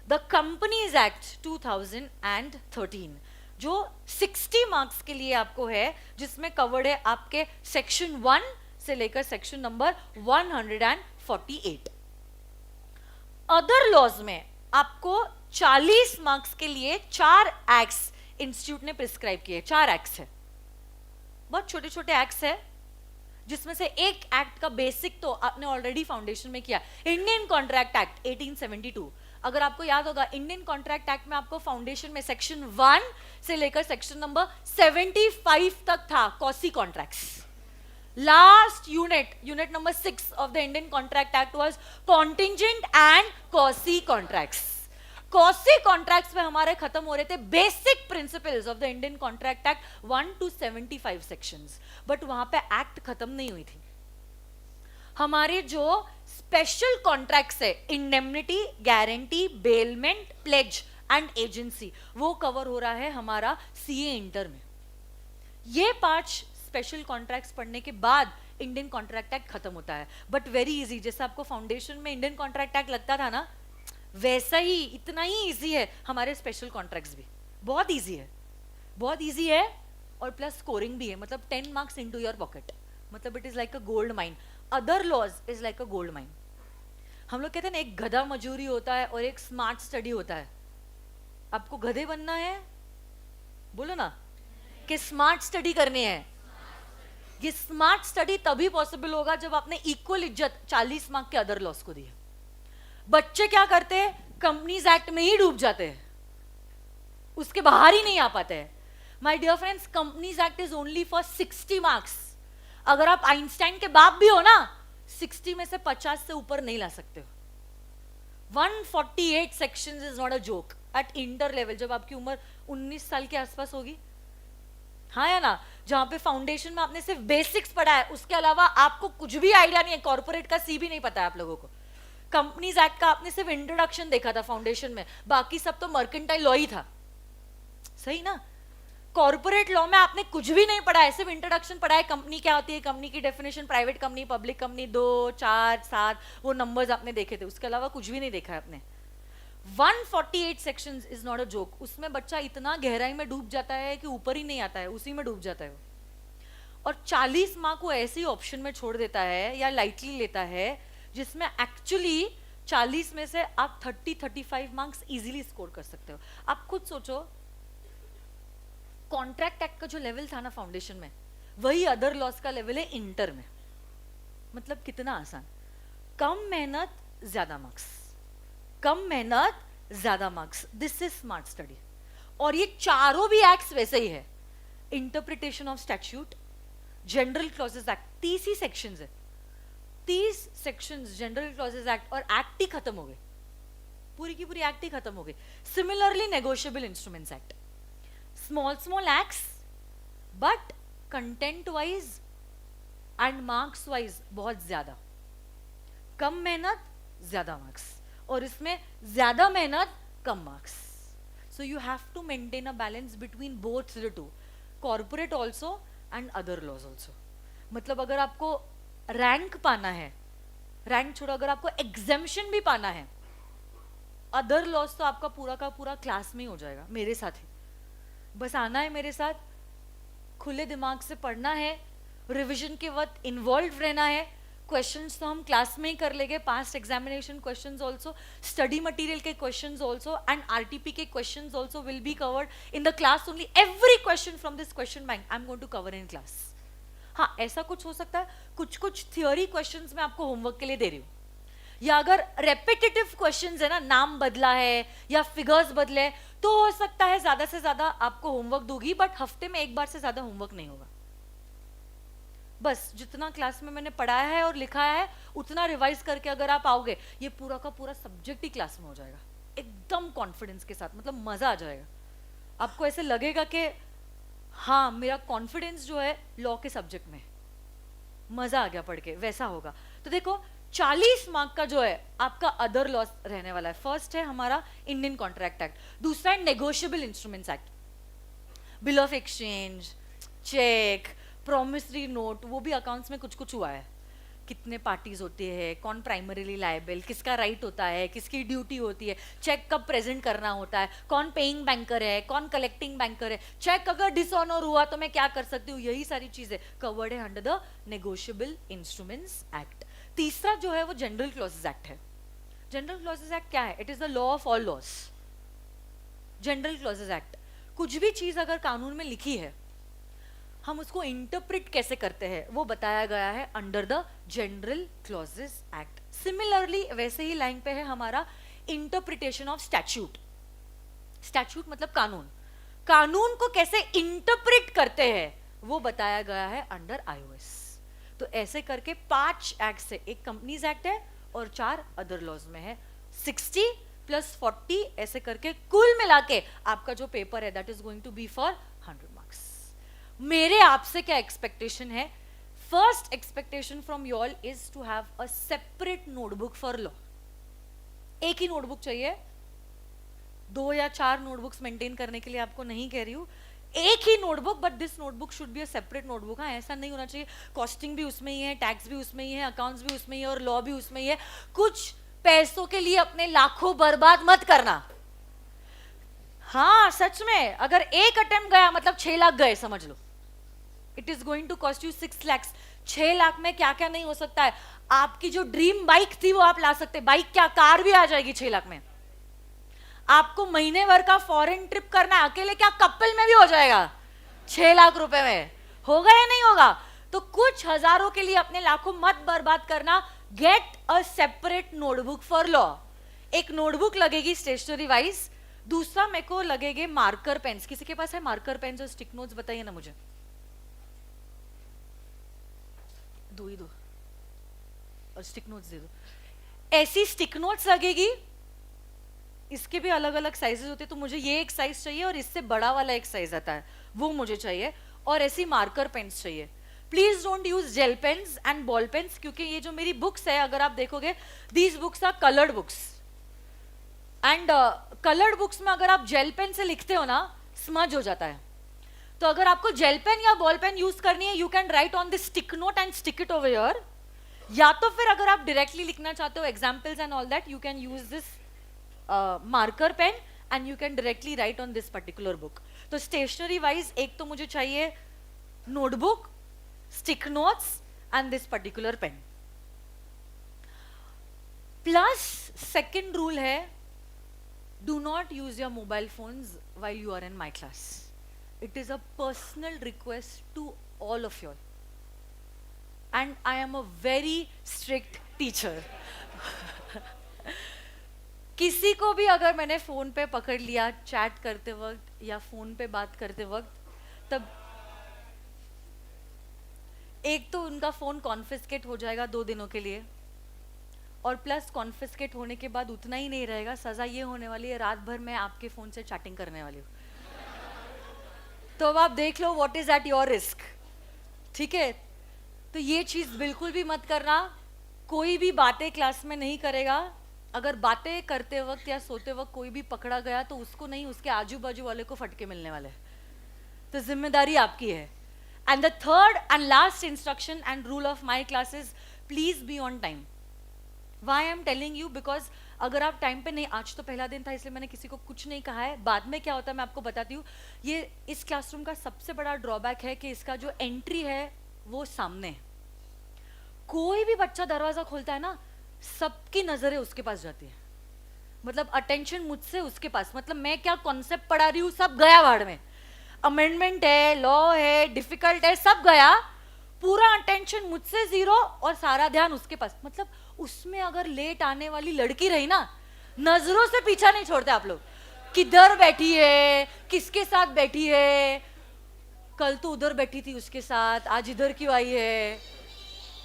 A: the companies act 2013, जो 60 मार्क्स के लिए आपको है, जिसमें कवर्ड है आपके सेक्शन 1 से लेकर सेक्शन नंबर 148। अदर लॉज में आपको 40 मार्क्स के लिए 4 एक्ट्स इंस्टीट्यूट ने प्रिस्क्राइब किए। 4 एक्ट्स है, बहुत छोटे छोटे एक्ट्स है, जिसमें से एक एक्ट का बेसिक तो आपने ऑलरेडी फाउंडेशन में किया, इंडियन कॉन्ट्रैक्ट एक्ट 1872। अगर आपको याद होगा, इंडियन कॉन्ट्रैक्ट एक्ट में आपको फाउंडेशन में सेक्शन 1 से लेकर सेक्शन नंबर 75 तक था quasi contracts. Last unit number 6 of the Indian Contract Act was contingent and quasi contracts. Quasi contracts में हमारे खत्म हो रहे थे basic principles of the Indian Contract Act 1 to 75 sections, but वहां पे एक्ट खत्म नहीं हुई थी। हमारे जो स्पेशल कॉन्ट्रैक्ट्स है, indemnity, guarantee, bailment, plays and agency, वो कवर हो रहा है हमारा सीए इंटर में। ये 5 स्पेशल कॉन्ट्रैक्ट्स पढ़ने के बाद इंडियन कॉन्ट्रैक्ट एक्ट खत्म होता है, बट वेरी इजी। जैसे आपको फाउंडेशन में इंडियन कॉन्ट्रैक्ट एक्ट लगता था ना, वैसा ही, इतना ही इजी है हमारे स्पेशल कॉन्ट्रैक्ट्स भी। बहुत इजी है, बहुत इजी है, और प्लस स्कोरिंग भी है, मतलब 10 मार्क्स इनटू योर पॉकेट, मतलब it is like a gold mine. Other laws is like a gold mine. हम लोग कहते हैं ना, एक गधा मजूरी होता है और एक स्मार्ट स्टडी होता है। आपको गधे बनना है, बोलो ना, कि स्मार्ट स्टडी करनी है। ये स्मार्ट स्टडी तभी पॉसिबल होगा जब आपने इक्वल इज्जत 40 मार्क के अदर लॉस को दी है। बच्चे क्या करते हैं, कंपनीज एक्ट में ही डूब जाते हैं, उसके बाहर ही नहीं आ पाते हैं। My dear friends, companies act is only for 60 marks. अगर आप आइंस्टाइन के बाप भी हो ना, 60 में से 50 से ऊपर नहीं ला सकते हो। 148 sections is not a joke at inter level, जब आपकी उम्र 19 साल के आसपास होगी, हाँ या ना, जहां पे फाउंडेशन में आपने सिर्फ बेसिक्स पढ़ा है, उसके अलावा आपको कुछ भी आइडिया नहीं है, कॉर्पोरेट का सी भी नहीं पता है आप लोगों को। कंपनीज एक्ट का आपने सिर्फ इंट्रोडक्शन देखा था फाउंडेशन में, बाकी सब तो मर्केंटाइल लॉ ही था, सही ना। कॉर्पोरेट लॉ में आपने कुछ भी नहीं पढ़ा है, सिर्फ इंट्रोडक्शन पढ़ा है, कंपनी क्या होती है, कंपनी की definition, private company, public company, 2, 4, 7 वो नंबर्स आपने देखे थे, उसके अलावा कुछ भी नहीं देखा है आपने। 148 sections is not a joke. उसमें बच्चा इतना गहराई में डूब जाता है कि ऊपर ही नहीं आता है, उसी में डूब जाता है वो। और 40 मार्क को ऐसे ही ऑप्शन में छोड़ देता है या लाइटली लेता है, जिसमें एक्चुअली 40 में से आप 30-35 मार्क्स इजीली स्कोर कर सकते हो। आप खुद सोचो, कॉन्ट्रैक्ट एक्ट का जो लेवल था ना फाउंडेशन में, वही अदर लॉस का लेवल है इंटर में। मतलब कितना आसान, कम मेहनत ज्यादा मार्क्स, कम मेहनत ज्यादा marks, this is smart study. और ये चारों भी एक्ट्स वैसे ही है। Interpretation of statute, general clauses act, 30 he sections है, 30 सेक्शंस जनरल क्लॉजेस एक्ट, और एक्ट ही खत्म हो गए, पूरी की पूरी एक्ट ही खत्म हो गई। Similarly negotiable instruments act, small acts, but content wise and marks wise बहुत ज्यादा, कम मेहनत ज्यादा मार्क्स, और इसमें ज्यादा मेहनत कम marks. So you have to maintain a balance between both the two, corporate also and other laws also. मतलब अगर आपको रैंक पाना है रैंक छोड़ो, अगर आपको एग्जेम्पशन भी पाना है, अदर लॉस तो आपका पूरा का पूरा क्लास में ही हो जाएगा मेरे साथ ही। बस आना है मेरे साथ, खुले दिमाग से पढ़ना है, रिवीजन के वक्त इन्वॉल्व रहना है। क्वेश्चंस तो हम क्लास में ही कर लेंगे, past examination questions also, study material के क्वेश्चंस आल्सो एंड आरटीपी के questions also will be covered in the class only. Every question from this question bank I am going to cover in class. हाँ, ऐसा कुछ हो सकता है, कुछ कुछ थियोरी क्वेश्चंस मैं आपको होमवर्क के लिए दे रही हूँ, या अगर रेपिटेटिव क्वेश्चंस है ना, नाम बदला है या फिगर्स बदले, तो हो सकता है ज्यादा से ज्यादा आपको होमवर्क दूंगी, बट हफ्ते में एक बार से ज्यादा होमवर्क नहीं होगा। बस जितना क्लास में मैंने पढ़ाया है और लिखाया है उतना रिवाइज करके अगर आप आओगे, ये पूरा का पूरा सब्जेक्ट ही क्लास में हो जाएगा एकदम कॉन्फिडेंस के साथ, मतलब मजा आ जाएगा। आपको ऐसे लगेगा कि हाँ, मेरा कॉन्फिडेंस जो है लॉ के सब्जेक्ट में, मजा आ गया पढ़ के, वैसा होगा। तो देखो 40 मार्क का जो है आपका अदर लॉस रहने वाला है। फर्स्ट है हमारा इंडियन कॉन्ट्रैक्ट एक्ट, दूसरा है negotiable instruments act, bill of exchange, cheque, promissory note, वो भी अकाउंट्स में कुछ कुछ हुआ है, कितने पार्टीज होते हैं, कौन प्राइमरीली लायबल, किसका राइट होता है, किसकी ड्यूटी होती है, चेक कब प्रेजेंट करना होता है, कौन पेइंग बैंकर है, कौन कलेक्टिंग बैंकर है, चेक अगर डिसऑनर हुआ तो मैं क्या कर सकती हूँ, यही सारी चीजें कवर्ड है under the negotiable instruments act. तीसरा जो है वो जनरल क्लॉजेज एक्ट है। जनरल क्लॉजेज एक्ट क्या है? It is the law of all loss. General clauses act, कुछ भी चीज अगर कानून में लिखी है, हम उसको इंटरप्रेट कैसे करते हैं वो बताया गया है under the general clauses act. Similarly वैसे ही लाइन पे है हमारा इंटरप्रिटेशन ऑफ स्टैट्यूट। स्टैट्यूट मतलब कानून, कानून को कैसे इंटरप्रेट करते हैं वो बताया गया है अंडर आईओएस। तो ऐसे करके 5 एक्ट से, एक कंपनीज एक्ट है और 4 अदर लॉज में है, 60 + 40 ऐसे करके कुल मिला के आपका जो पेपर है that is going to be for 100 marks. मेरे आपसे क्या एक्सपेक्टेशन है? First expectation from you all is to have a separate notebook for law. एक ही नोटबुक चाहिए, 2 या 4 नोटबुक्स मेंटेन करने के लिए आपको नहीं कह रही हूं, एक ही notebook, but this notebook should be a separate notebook. हाँ, ऐसा नहीं होना चाहिए कॉस्टिंग भी उसमें ही है, टैक्स भी उसमें ही है, अकाउंट्स भी उसमें ही है और लॉ भी उसमें ही है। कुछ पैसों के लिए अपने लाखों बर्बाद मत करना। हाँ सच में, अगर एक अटेम्प्ट गया मतलब 6 लाख गए समझ लो। It is going to cost you 6 lakh. 6 lakh में क्या क्या नहीं हो सकता है। आपकी जो ड्रीम बाइक थी वो आप ला सकते, बाइक क्या कार भी आ जाएगी 6 लाख में। आपको महीने भर का फॉरेन ट्रिप करना है, अकेले क्या कपल में भी हो जाएगा 6 लाख रुपए में। होगा या नहीं होगा? तो कुछ हजारों के लिए अपने लाखों मत बर्बाद करना। Get a separate notebook for law. एक नोटबुक लगेगी स्टेशनरी वाइज, दूसरा मेरे को लगेगे मार्कर पेन्स। किसी के पास है मार्कर पेन्स और स्टिक नोट्स? बताइए ना मुझे। दो ही दो, और स्टिक नोट्स दे दो। ऐसी स्टिक नोट्स लगेगी, इसके भी अलग अलग साइजेस होते हैं, तो मुझे ये एक साइज चाहिए और इससे बड़ा वाला एक साइज आता है वो मुझे चाहिए, और ऐसी मार्कर पेन्स चाहिए। Please don't use gel pens and ball pens, क्योंकि ये जो मेरी बुक्स है अगर आप देखोगे these books are coloured books and coloured books में अगर आप जेल पेन से लिखते हो ना स्मज हो जाता है। तो अगर आपको जेल पेन या बॉल पेन यूज करनी है, you can write on this stick note and stick it over here, या तो फिर अगर आप डायरेक्टली लिखना चाहते हो examples and all that, you can use this marker pen and you can directly write on this particular book. तो स्टेशनरी वाइज एक तो मुझे चाहिए notebook, stick notes and this particular pen. Plus second rule है, do not use your mobile phones while you are in my class. It is a personal request to all of you all, and I am a very strict teacher. किसी को भी अगर मैंने फोन पे पकड़ लिया चैट करते वक्त या फोन पे बात करते वक्त, तब एक तो उनका फोन कॉन्फिस्केट हो जाएगा 2 दिनों के लिए, और प्लस कॉन्फिस्केट होने के बाद उतना ही नहीं रहेगा, सजा ये होने वाली है रात भर मैं आपके फोन से चैटिंग करने वाली हूँ। तो अब आप देख लो what is at your risk. ठीक है, तो ये चीज बिल्कुल भी मत करना। कोई भी बातें क्लास में नहीं करेगा। अगर बातें करते वक्त या सोते वक्त कोई भी पकड़ा गया तो उसको नहीं, उसके आजू बाजू वाले को फटके मिलने वाले। तो जिम्मेदारी आपकी है। And the third and last instruction and rule of my classes, please be on time. Why I am telling you, because अगर आप टाइम पे नहीं, आज तो पहला दिन था इसलिए मैंने किसी को कुछ नहीं कहा है, बाद में क्या होता है मैं आपको बताती हूँ। ये इस क्लासरूम का सबसे बड़ा ड्रॉबैक है कि इसका जो एंट्री है वो सामने है। कोई भी बच्चा दरवाजा खोलता है ना, सबकी नजरें उसके पास जाती है, मतलब अटेंशन मुझसे उसके पास, मतलब मैं क्या कॉन्सेप्ट पढ़ा रही हूँ सब गया वार्ड में, अमेंडमेंट है, लॉ है, डिफिकल्ट है, सब गया, पूरा अटेंशन मुझसे जीरो और सारा ध्यान उसके पास। मतलब उसमें अगर लेट आने वाली लड़की रही ना, नजरों से पीछा नहीं छोड़ते आप लोग, किधर बैठी है, किसके साथ बैठी है, कल तो उधर बैठी थी उसके साथ, आज इधर क्यों आई है।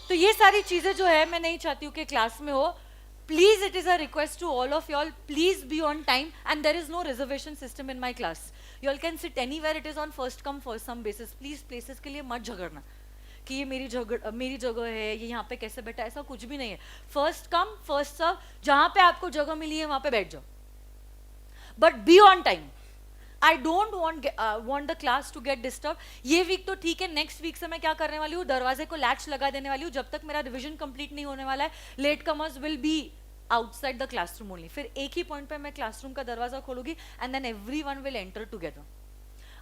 A: तो ये सारी चीजें जो है मैं नहीं चाहती हूँ कि क्लास में हो। Please, it is a request to all of y'all, please be on time, and there is no reservation system in my class. You all can sit anywhere, it is on first come first serve basis. Please places के लिए मत झगड़ना कि ये मेरी जगह है, ये यहाँ पे कैसे बैठा, ऐसा कुछ भी नहीं है। फर्स्ट कम फर्स्ट सर्व, जहां पे आपको जगह मिली है वहां पे बैठ जाओ, but be on time. I don't want the class to get disturb. ये वीक तो ठीक है, नेक्स्ट वीक से मैं क्या करने वाली हूँ, दरवाजे को लैच लगा देने वाली हूँ, जब तक मेरा रिविजन कंप्लीट नहीं होने वाला है। Late comers will be outside the classroom only. फिर एक ही पॉइंट पे मैं क्लासरूम का दरवाजा खोलूंगी and then everyone will enter together.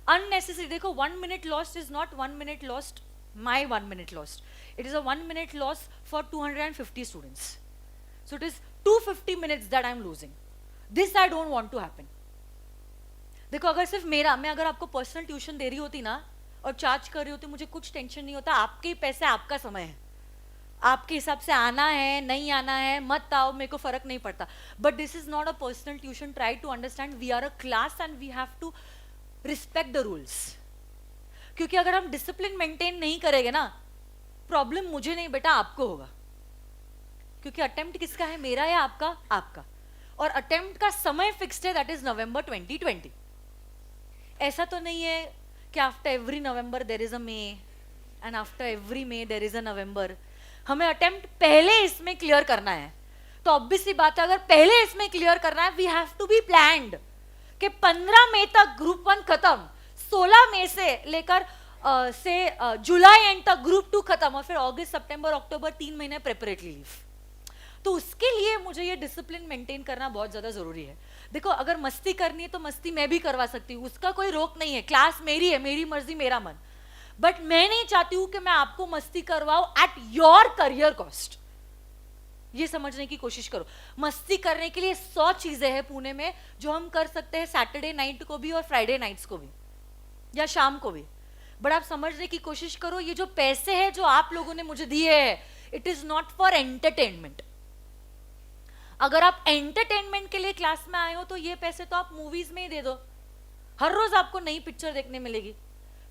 A: Unnecessary, देखो 1 minute lost is not 1 minute lost, my 1 minute lost, it is a 1 minute loss for 250 students, so it is 250 minutes that I am losing. This I don't want to happen. देखो अगर सिर्फ मेरा, मैं अगर आपको पर्सनल ट्यूशन दे रही होती ना और चार्ज कर रही होती, मुझे कुछ टेंशन नहीं होता, आपके ही पैसे, आपका समय है, आपके हिसाब से आना है नहीं आना है, मत आओ, मेरे को फर्क नहीं पड़ता। But this is not a personal tuition, try to understand, we are a class and we have to respect the rules. क्योंकि अगर हम डिसिप्लिन मेंटेन नहीं करेंगे ना, प्रॉब्लम मुझे नहीं बेटा आपको होगा। क्योंकि अटेम्प्ट किसका है, मेरा या आपका? आपका। और अटेम्प्ट का समय फिक्स्ड है, दैट इज नवंबर 2020। ऐसा तो नहीं है कि after every November there is a May and after every May there is a November. हमें अटेम्प्ट पहले इसमें क्लियर करना है। तो ऑब्वियस सी बात है, अगर पहले इसमें क्लियर करना है, we have to be planned कि 15 मई तक ग्रुप 1 खत्म, 16 मई से लेकर जुलाई एंड तक ग्रुप 2 खत्म, और फिर अगस्त सितंबर अक्टूबर 3 महीने प्रिपरेटरी लीव। तो उसके लिए मुझे ये डिसिप्लिन मेंटेन करना बहुत ज्यादा जरूरी है। देखो अगर मस्ती करनी है तो मस्ती मैं भी करवा सकती हूँ, उसका कोई रोक नहीं है, क्लास मेरी है, मेरी मर्जी मेरा मन। बट मैं नहीं चाहती हूँ कि मैं आपको मस्ती करवाऊं एट योर करियर कॉस्ट। ये समझने की कोशिश करो, मस्ती करने के लिए 100 चीजें हैं पुणे में जो हम कर सकते हैं, सैटरडे नाइट को भी और फ्राइडे नाइट्स को भी या शाम को भी। बट आप समझने की कोशिश करो, ये जो पैसे हैं जो आप लोगों ने मुझे दिए हैं, it is not for entertainment. अगर आप एंटरटेनमेंट के लिए क्लास में आए हो तो ये पैसे तो आप मूवीज में ही दे दो। हर रोज आपको नई पिक्चर देखने मिलेगी,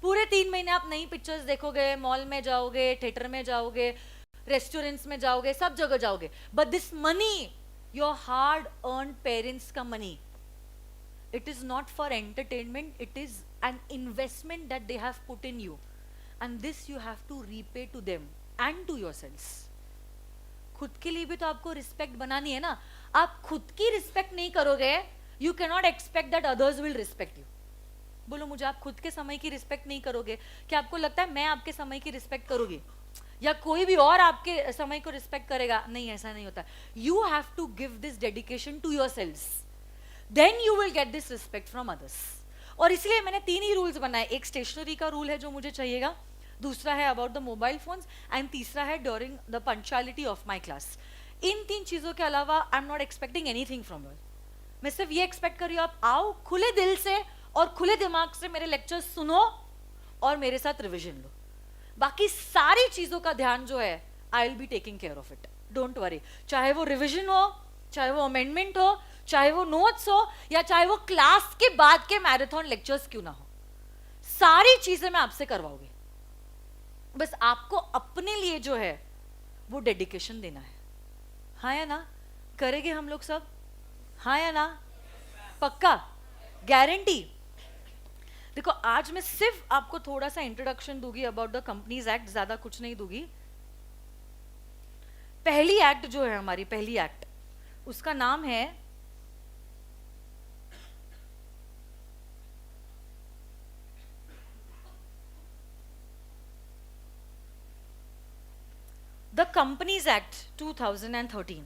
A: पूरे 3 महीने आप नई पिक्चर्स देखोगे, मॉल में जाओगे, थिएटर में जाओगे, रेस्टोरेंट्स में जाओगे, सब जगह जाओगे। But this money, your hard earn parents का money, it is not for entertainment, it is an investment that they have put in you and this you have to repay to them and to yourselves. खुद के लिए भी तो आपको रिस्पेक्ट बनानी है ना। आप खुद की रिस्पेक्ट नहीं करोगे, you can not expect that others will respect you. बोलो मुझे, आप खुद के समय की रिस्पेक्ट नहीं करोगे, क्या आपको लगता है मैं आपके समय की रिस्पेक्ट करूंगी या कोई भी और आपके समय को रिस्पेक्ट करेगा? नहीं, ऐसा नहीं होता। You have to give this dedication to yourselves, then you will get this respect from others. और इसलिए मैंने 3 ही रूल्स बनाए। एक स्टेशनरी का रूल है जो मुझे चाहिएगा, दूसरा है about the mobile phones, and तीसरा है during the punctuality of my class. इन 3 चीजों के अलावा I am not expecting anything from you. मैं सिर्फ ये एक्सपेक्ट कर रही हूँ आप आओ खुले दिल से और खुले दिमाग से मेरे लेक्चर्स सुनो और मेरे साथ रिविजन लो। बाकी सारी चीजों का ध्यान जो है, I will be taking care of it, don't worry. चाहे वो रिविजन हो, चाहे वो अमेंडमेंट हो, चाहे वो नोट्स हो, या चाहे वो क्लास के बाद के मैराथन लेक्चर्स क्यों ना हो, सारी चीजें मैं आपसे करवाऊंगी। बस आपको अपने लिए जो है वो डेडिकेशन देना है। हाँ या ना? करेंगे हम लोग सब? हाँ या ना? पक्का? गारंटी? देखो आज मैं सिर्फ आपको थोड़ा सा इंट्रोडक्शन दूंगी अबाउट द कंपनीज एक्ट, ज्यादा कुछ नहीं दूंगी। पहली एक्ट जो है हमारी, पहली एक्ट, उसका नाम है द कंपनीज एक्ट 2013।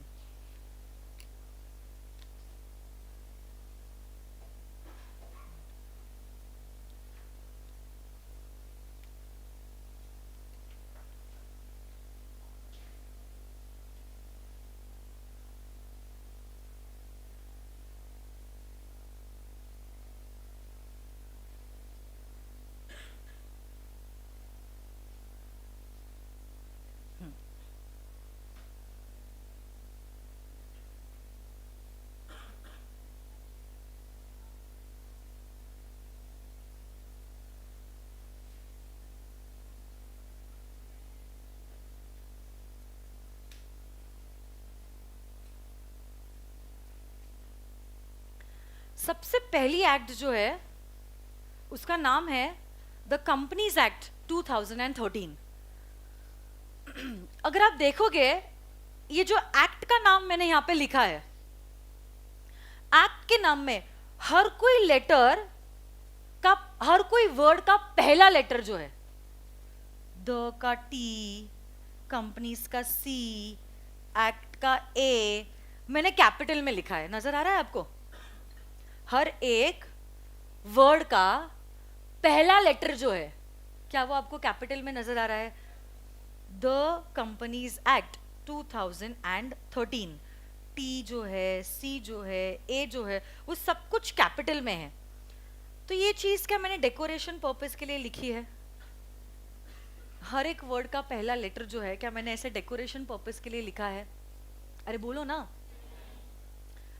A: सबसे पहली एक्ट जो है उसका नाम है द कंपनीज एक्ट 2013। अगर आप देखोगे ये जो एक्ट का नाम मैंने यहां पे लिखा है, एक्ट के नाम में हर कोई लेटर का, हर कोई वर्ड का पहला लेटर जो है, द का टी, कंपनीज का सी, एक्ट का ए, मैंने कैपिटल में लिखा है। नजर आ रहा है आपको? हर एक वर्ड का पहला लेटर जो है, क्या वो आपको कैपिटल में नजर आ रहा है? द कंपनीज एक्ट 2013, टी जो है, सी जो है, ए जो है, वो सब कुछ कैपिटल में है। तो ये चीज क्या मैंने डेकोरेशन पर्पस के लिए लिखी है? हर एक वर्ड का पहला लेटर जो है, क्या मैंने ऐसे डेकोरेशन पर्पस के लिए लिखा है? अरे बोलो ना।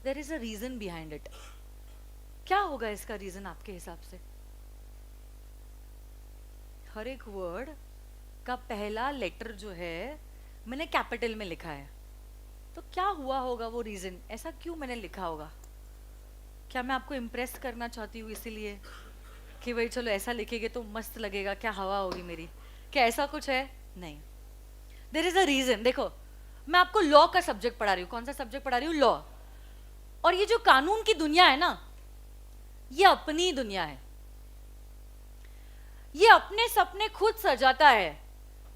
A: There is a reason behind it. क्या होगा इसका रीजन आपके हिसाब से? हर एक वर्ड का पहला लेटर जो है मैंने कैपिटल में लिखा है, तो क्या हुआ होगा वो रीजन? ऐसा क्यों मैंने लिखा होगा? क्या मैं आपको इम्प्रेस करना चाहती हूँ इसीलिए कि भाई चलो ऐसा लिखेंगे तो मस्त लगेगा, क्या हवा होगी मेरी? क्या ऐसा कुछ है? नहीं, देयर इज अ रीजन। देखो, मैं आपको लॉ का सब्जेक्ट पढ़ा रही हूँ। कौन सा सब्जेक्ट पढ़ा रही हूँ? लॉ। और ये जो कानून की दुनिया है ना, ये अपनी दुनिया है। ये अपने सपने खुद सजाता है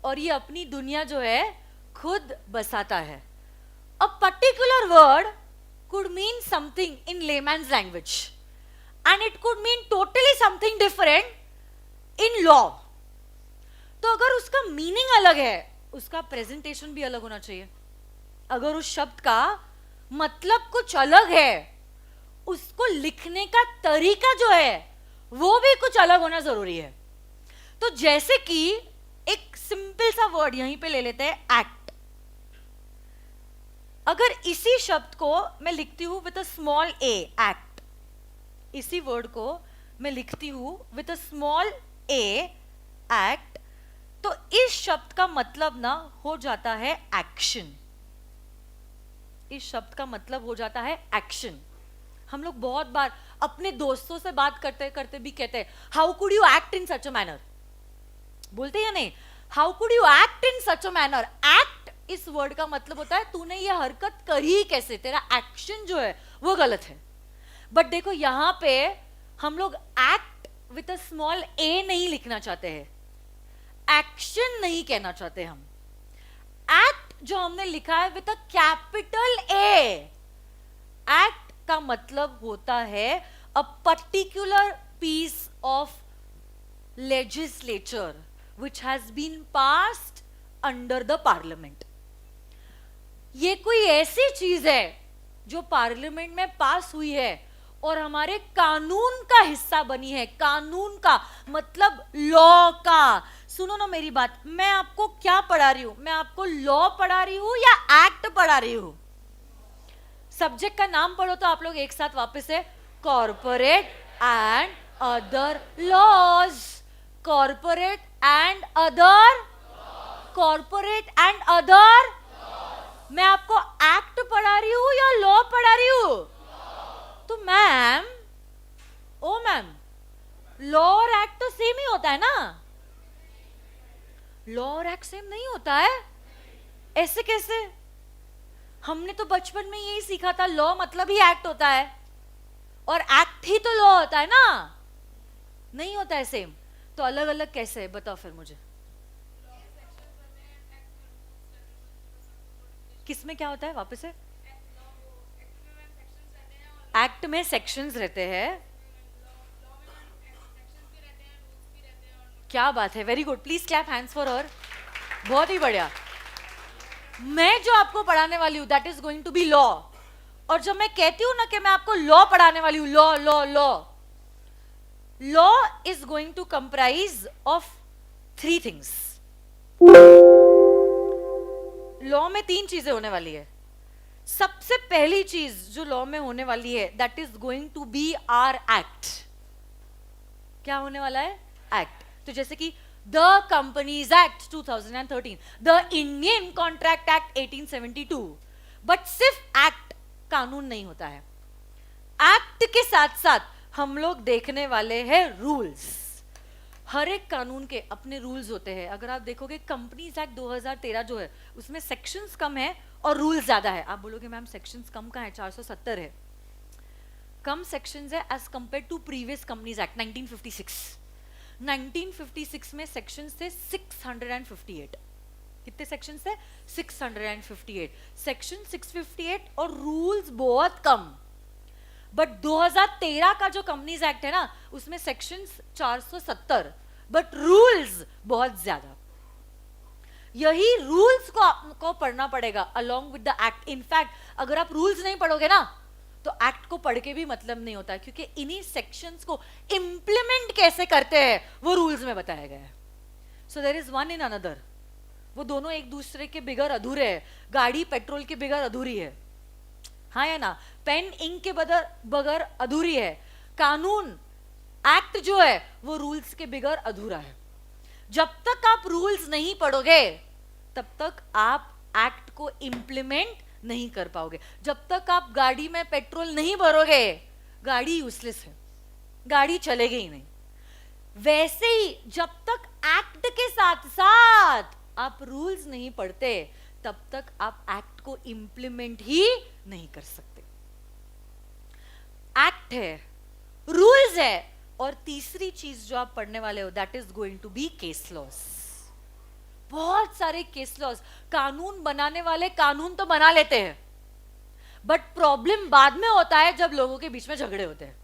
A: और ये अपनी दुनिया जो है खुद बसाता है। A particular word could mean something in layman's language and it could mean totally something different in law. तो अगर उसका मीनिंग अलग है, उसका प्रेजेंटेशन भी अलग होना चाहिए। अगर उस शब्द का मतलब कुछ अलग है, उसको लिखने का तरीका जो है वो भी कुछ अलग होना जरूरी है। तो जैसे कि एक सिंपल सा वर्ड यहीं पे ले लेते हैं, एक्ट। अगर इसी शब्द को मैं लिखती हूं with a small A, act, इसी वर्ड को मैं लिखती हूं with a small A, act, तो इस शब्द का मतलब ना हो जाता है एक्शन। इस शब्द का मतलब हो जाता है एक्शन। हम लोग बहुत बार अपने दोस्तों से बात करते करते भी कहते हैं, how could you act in such a manner? बोलते हैं या नहीं? How could you act in such a manner? Act इस वर्ड का मतलब होता है तूने ये हरकत करी कैसे, तेरा एक्शन जो है वो गलत है। बट देखो यहां पे हम लोग एक्ट विद अ स्मॉल ए नहीं लिखना चाहते हैं, एक्शन नहीं कहना चाहते हम। एक्ट जो हमने लिखा है with a capital A, act का मतलब होता है a particular piece of legislature which has been passed under the parliament. ये कोई ऐसी चीज है जो पार्लियामेंट में पास हुई है और हमारे कानून का हिस्सा बनी है। कानून का मतलब लॉ का। सुनो ना मेरी बात, मैं आपको क्या पढ़ा रही हूं? मैं आपको लॉ पढ़ा रही हूं या एक्ट पढ़ा रही हूं? सब्जेक्ट का नाम पढ़ो तो आप लोग एक साथ वापस से, corporate and other laws. Corporate and other, corporate and other. मैं आपको एक्ट पढ़ा रही हूं या लॉ पढ़ा रही हूं? तो मैम, ओ मैम, लॉ और एक्ट तो सेम ही होता है ना? लॉ और एक्ट सेम नहीं होता है? ऐसे कैसे? हमने तो बचपन में यही सीखा था, लॉ मतलब ही एक्ट होता है और एक्ट ही तो लॉ होता है ना। नहीं होता है सेम, तो अलग अलग कैसे है बताओ फिर मुझे। किसमें क्या होता है वापस से? एक्ट में सेक्शंस रहते हैं। क्या बात है, very good, please clap hands for her. बहुत ही बढ़िया। मैं जो आपको पढ़ाने वाली हूं that is going to be law. और जब मैं कहती हूं ना कि मैं आपको लॉ पढ़ाने वाली हूं, law law law, law is going to comprise of 3 things. Law में 3 चीजें होने वाली है। सबसे पहली चीज जो लॉ में होने वाली है that is going to be are act. क्या होने वाला है? एक्ट। तो जैसे कि the companies act 2013, the Indian contract act 1872। But सिर्फ एक्ट कानून नहीं होता है। एक्ट एक्ट के साथ साथ हम लोग देखने वाले हैं रूल्स। हर एक कानून के अपने रूल्स होते हैं। अगर आप देखोगे कंपनीज एक्ट 2013 जो है उसमें सेक्शंस कम है और रूल्स ज्यादा है। आप बोलोगे मैम सेक्शंस कम कहाँ है, 470 है। कम सेक्शंस है as compare to previous companies act 1956। 1956 में सेक्शंस थे 658। कितने सेक्शंस थे? 658। सेक्शन 658 और रूल्स बहुत कम। बट 2013 का जो कंपनीज एक्ट है ना उसमें सेक्शंस 470 बट रूल्स बहुत ज्यादा। यही रूल्स को आपको पढ़ना पड़ेगा along with the act. In fact अगर आप रूल्स नहीं पढ़ोगे ना तो एक्ट को पढ़ के भी मतलब नहीं होता, क्योंकि इन्हीं सेक्शंस को इंप्लीमेंट कैसे करते हैं वो रूल्स में बताया गया है। So there is one in another. वो दोनों एक दूसरे के बिगर अधूरे हैं। गाड़ी पेट्रोल के बिगर अधूरी है, हाँ या ना? पेन इंक के बगैर अधूरी है। कानून एक्ट जो है वो रूल्स के बिगर अधूरा है। जब तक आप रूल्स नहीं पढ़ोगे तब तक आप एक्ट को इंप्लीमेंट नहीं कर पाओगे। जब तक आप गाड़ी में पेट्रोल नहीं भरोगे गाड़ी यूजलेस है, गाड़ी चलेगी ही नहीं। वैसे ही जब तक एक्ट के साथ साथ आप रूल्स नहीं पढ़ते तब तक आप एक्ट को इंप्लीमेंट ही नहीं कर सकते। एक्ट है, रूल्स है, और तीसरी चीज जो आप पढ़ने वाले हो that is going to be case laws. बहुत सारे केस लॉस। कानून बनाने वाले कानून तो बना लेते हैं बट प्रॉब्लम बाद में होता है जब लोगों के बीच में झगड़े होते हैं।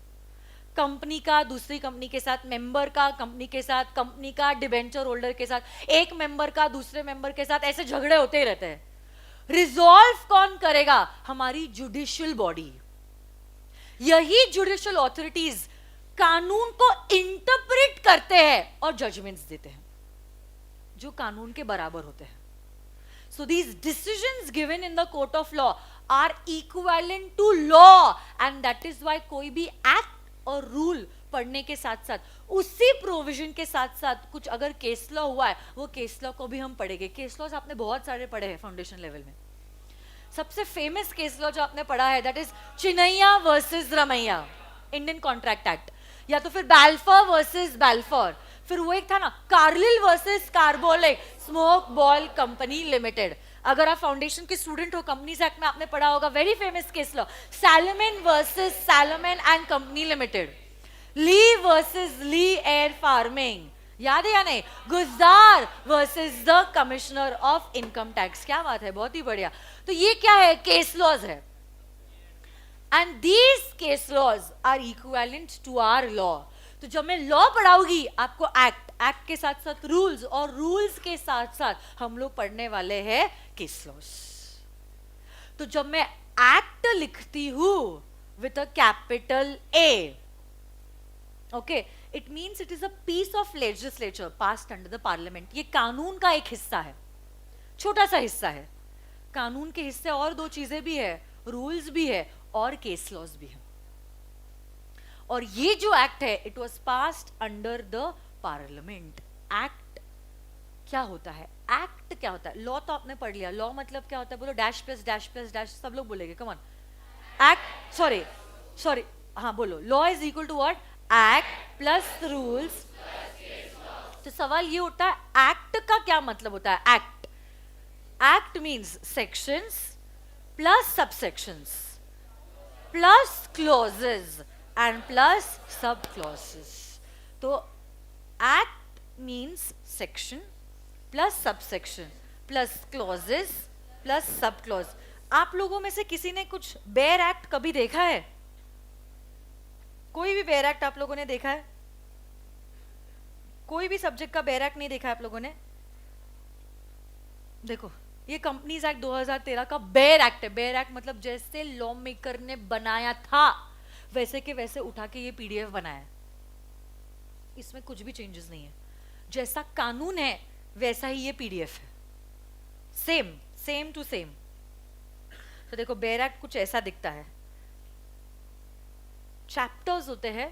A: कंपनी का दूसरी कंपनी के साथ, मेंबर का कंपनी के साथ, कंपनी का डिबेंचर होल्डर के साथ, एक मेंबर का दूसरे मेंबर के साथ, ऐसे झगड़े होते ही रहते हैं। रिजॉल्व कौन करेगा? हमारी जुडिशियल बॉडी। यही जुडिशियल ऑथोरिटीज कानून को इंटरप्रेट करते हैं और जजमेंट्स देते हैं जो कानून के बराबर होते हैं। So these decisions given in the court of law are equivalent to law, and that is why कोई भी एक्ट और रूल पढ़ने के साथ साथ उसी प्रोविजन के साथ साथ कुछ अगर केस लॉ हुआ है वो केस लॉ को भी हम पढ़ेंगे। केस लॉज आपने बहुत सारे पढ़े हैं फाउंडेशन लेवल में। सबसे फेमस केस लॉ जो आपने पढ़ा है that is Chinnaiah versus Ramaiah, Indian contract act, या तो फिर बैल्फोर वर्सेस बैल्फोर, फिर वो एक था ना Carlill versus carbolic smoke ball company limited. अगर आप फाउंडेशन के स्टूडेंट हो, कंपनीज एक्ट में आपने पढ़ा होगा very famous case law Salomon versus Salomon and company limited, Lee versus Lee air farming, याद है या नहीं? Gujar versus the commissioner of income tax. क्या बात है, बहुत ही बढ़िया। तो ये क्या है? केस लॉज है, and these case laws are equivalent to our law. तो जब मैं लॉ पढ़ाऊंगी आपको एक्ट, एक्ट के साथ साथ रूल्स, और रूल्स के साथ साथ हम लोग पढ़ने वाले हैं केस लॉज। तो जब मैं एक्ट लिखती हूं with a capital A, okay, it means it is a piece of legislature passed under the parliament. ये कानून का एक हिस्सा है, छोटा सा हिस्सा है। कानून के हिस्से और दो चीजें भी है, रूल्स भी है और केस लॉज भी है। और ये जो एक्ट है it was passed under the parliament. Act क्या होता है? एक्ट क्या होता है? लॉ तो आपने पढ़ लिया। लॉ मतलब क्या होता है? बोलो dash plus dash plus dash, सब लोग बोलेंगे, कम ऑन। एक्ट, सॉरी, हाँ बोलो। Law is equal to what? Act plus rules. तो सवाल ये उठता है एक्ट का क्या मतलब होता है? Act means sections plus subsections plus clauses and plus sub clauses. तो act means section plus subsection plus clauses plus sub clause. आप लोगों में से किसी ने कुछ बेयर एक्ट कभी देखा है? कोई भी बेयर एक्ट आप लोगों ने देखा है? कोई भी सब्जेक्ट का बेयर एक्ट नहीं देखा है आप लोगों ने? देखो, ये कंपनीज एक्ट 2013 का बेयर एक्ट है। बेयर एक्ट मतलब जैसे लॉ मेकर ने बनाया था वैसे के वैसे उठा के ये पीडीएफ बनाया है। इसमें कुछ भी चेंजेस नहीं है। जैसा कानून है वैसा ही ये पीडीएफ है, सेम टू सेम। तो देखो, बेयर एक्ट कुछ ऐसा दिखता है। चैप्टर्स होते हैं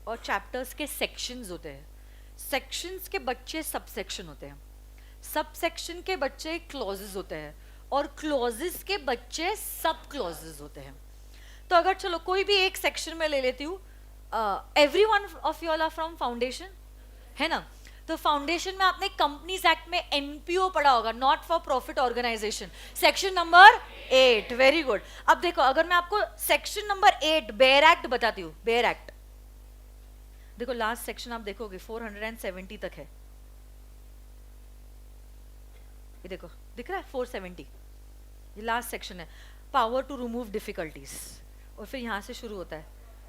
A: और चैप्टर्स के सेक्शंस होते हैं। सेक्शंस के बच्चे सबसेक्शन होते हैं, सबसेक्शन के बच्चे क्लॉजेस होते हैं और क्लॉजेस के बच्चे सब क्लॉजेस होते हैं। तो अगर चलो कोई भी एक सेक्शन में ले लेती हूँ, every one of you all are from foundation, है ना? तो फाउंडेशन में आपने कंपनीज एक्ट में एनपीओ पढ़ा होगा, not for profit organisation, section number 8, very good. अब देखो, अगर मैं आपको सेक्शन नंबर 8 बेयर एक्ट बताती हूँ, बेयर एक्ट, देखो लास्ट सेक्शन आप देखोगे 470 तक है, ये देखो दिख रहा है 470, ये लास्ट सेक्शन है, पावर टू रिमूव डिफिकल्टीज, और फिर यहां से शुरू होता है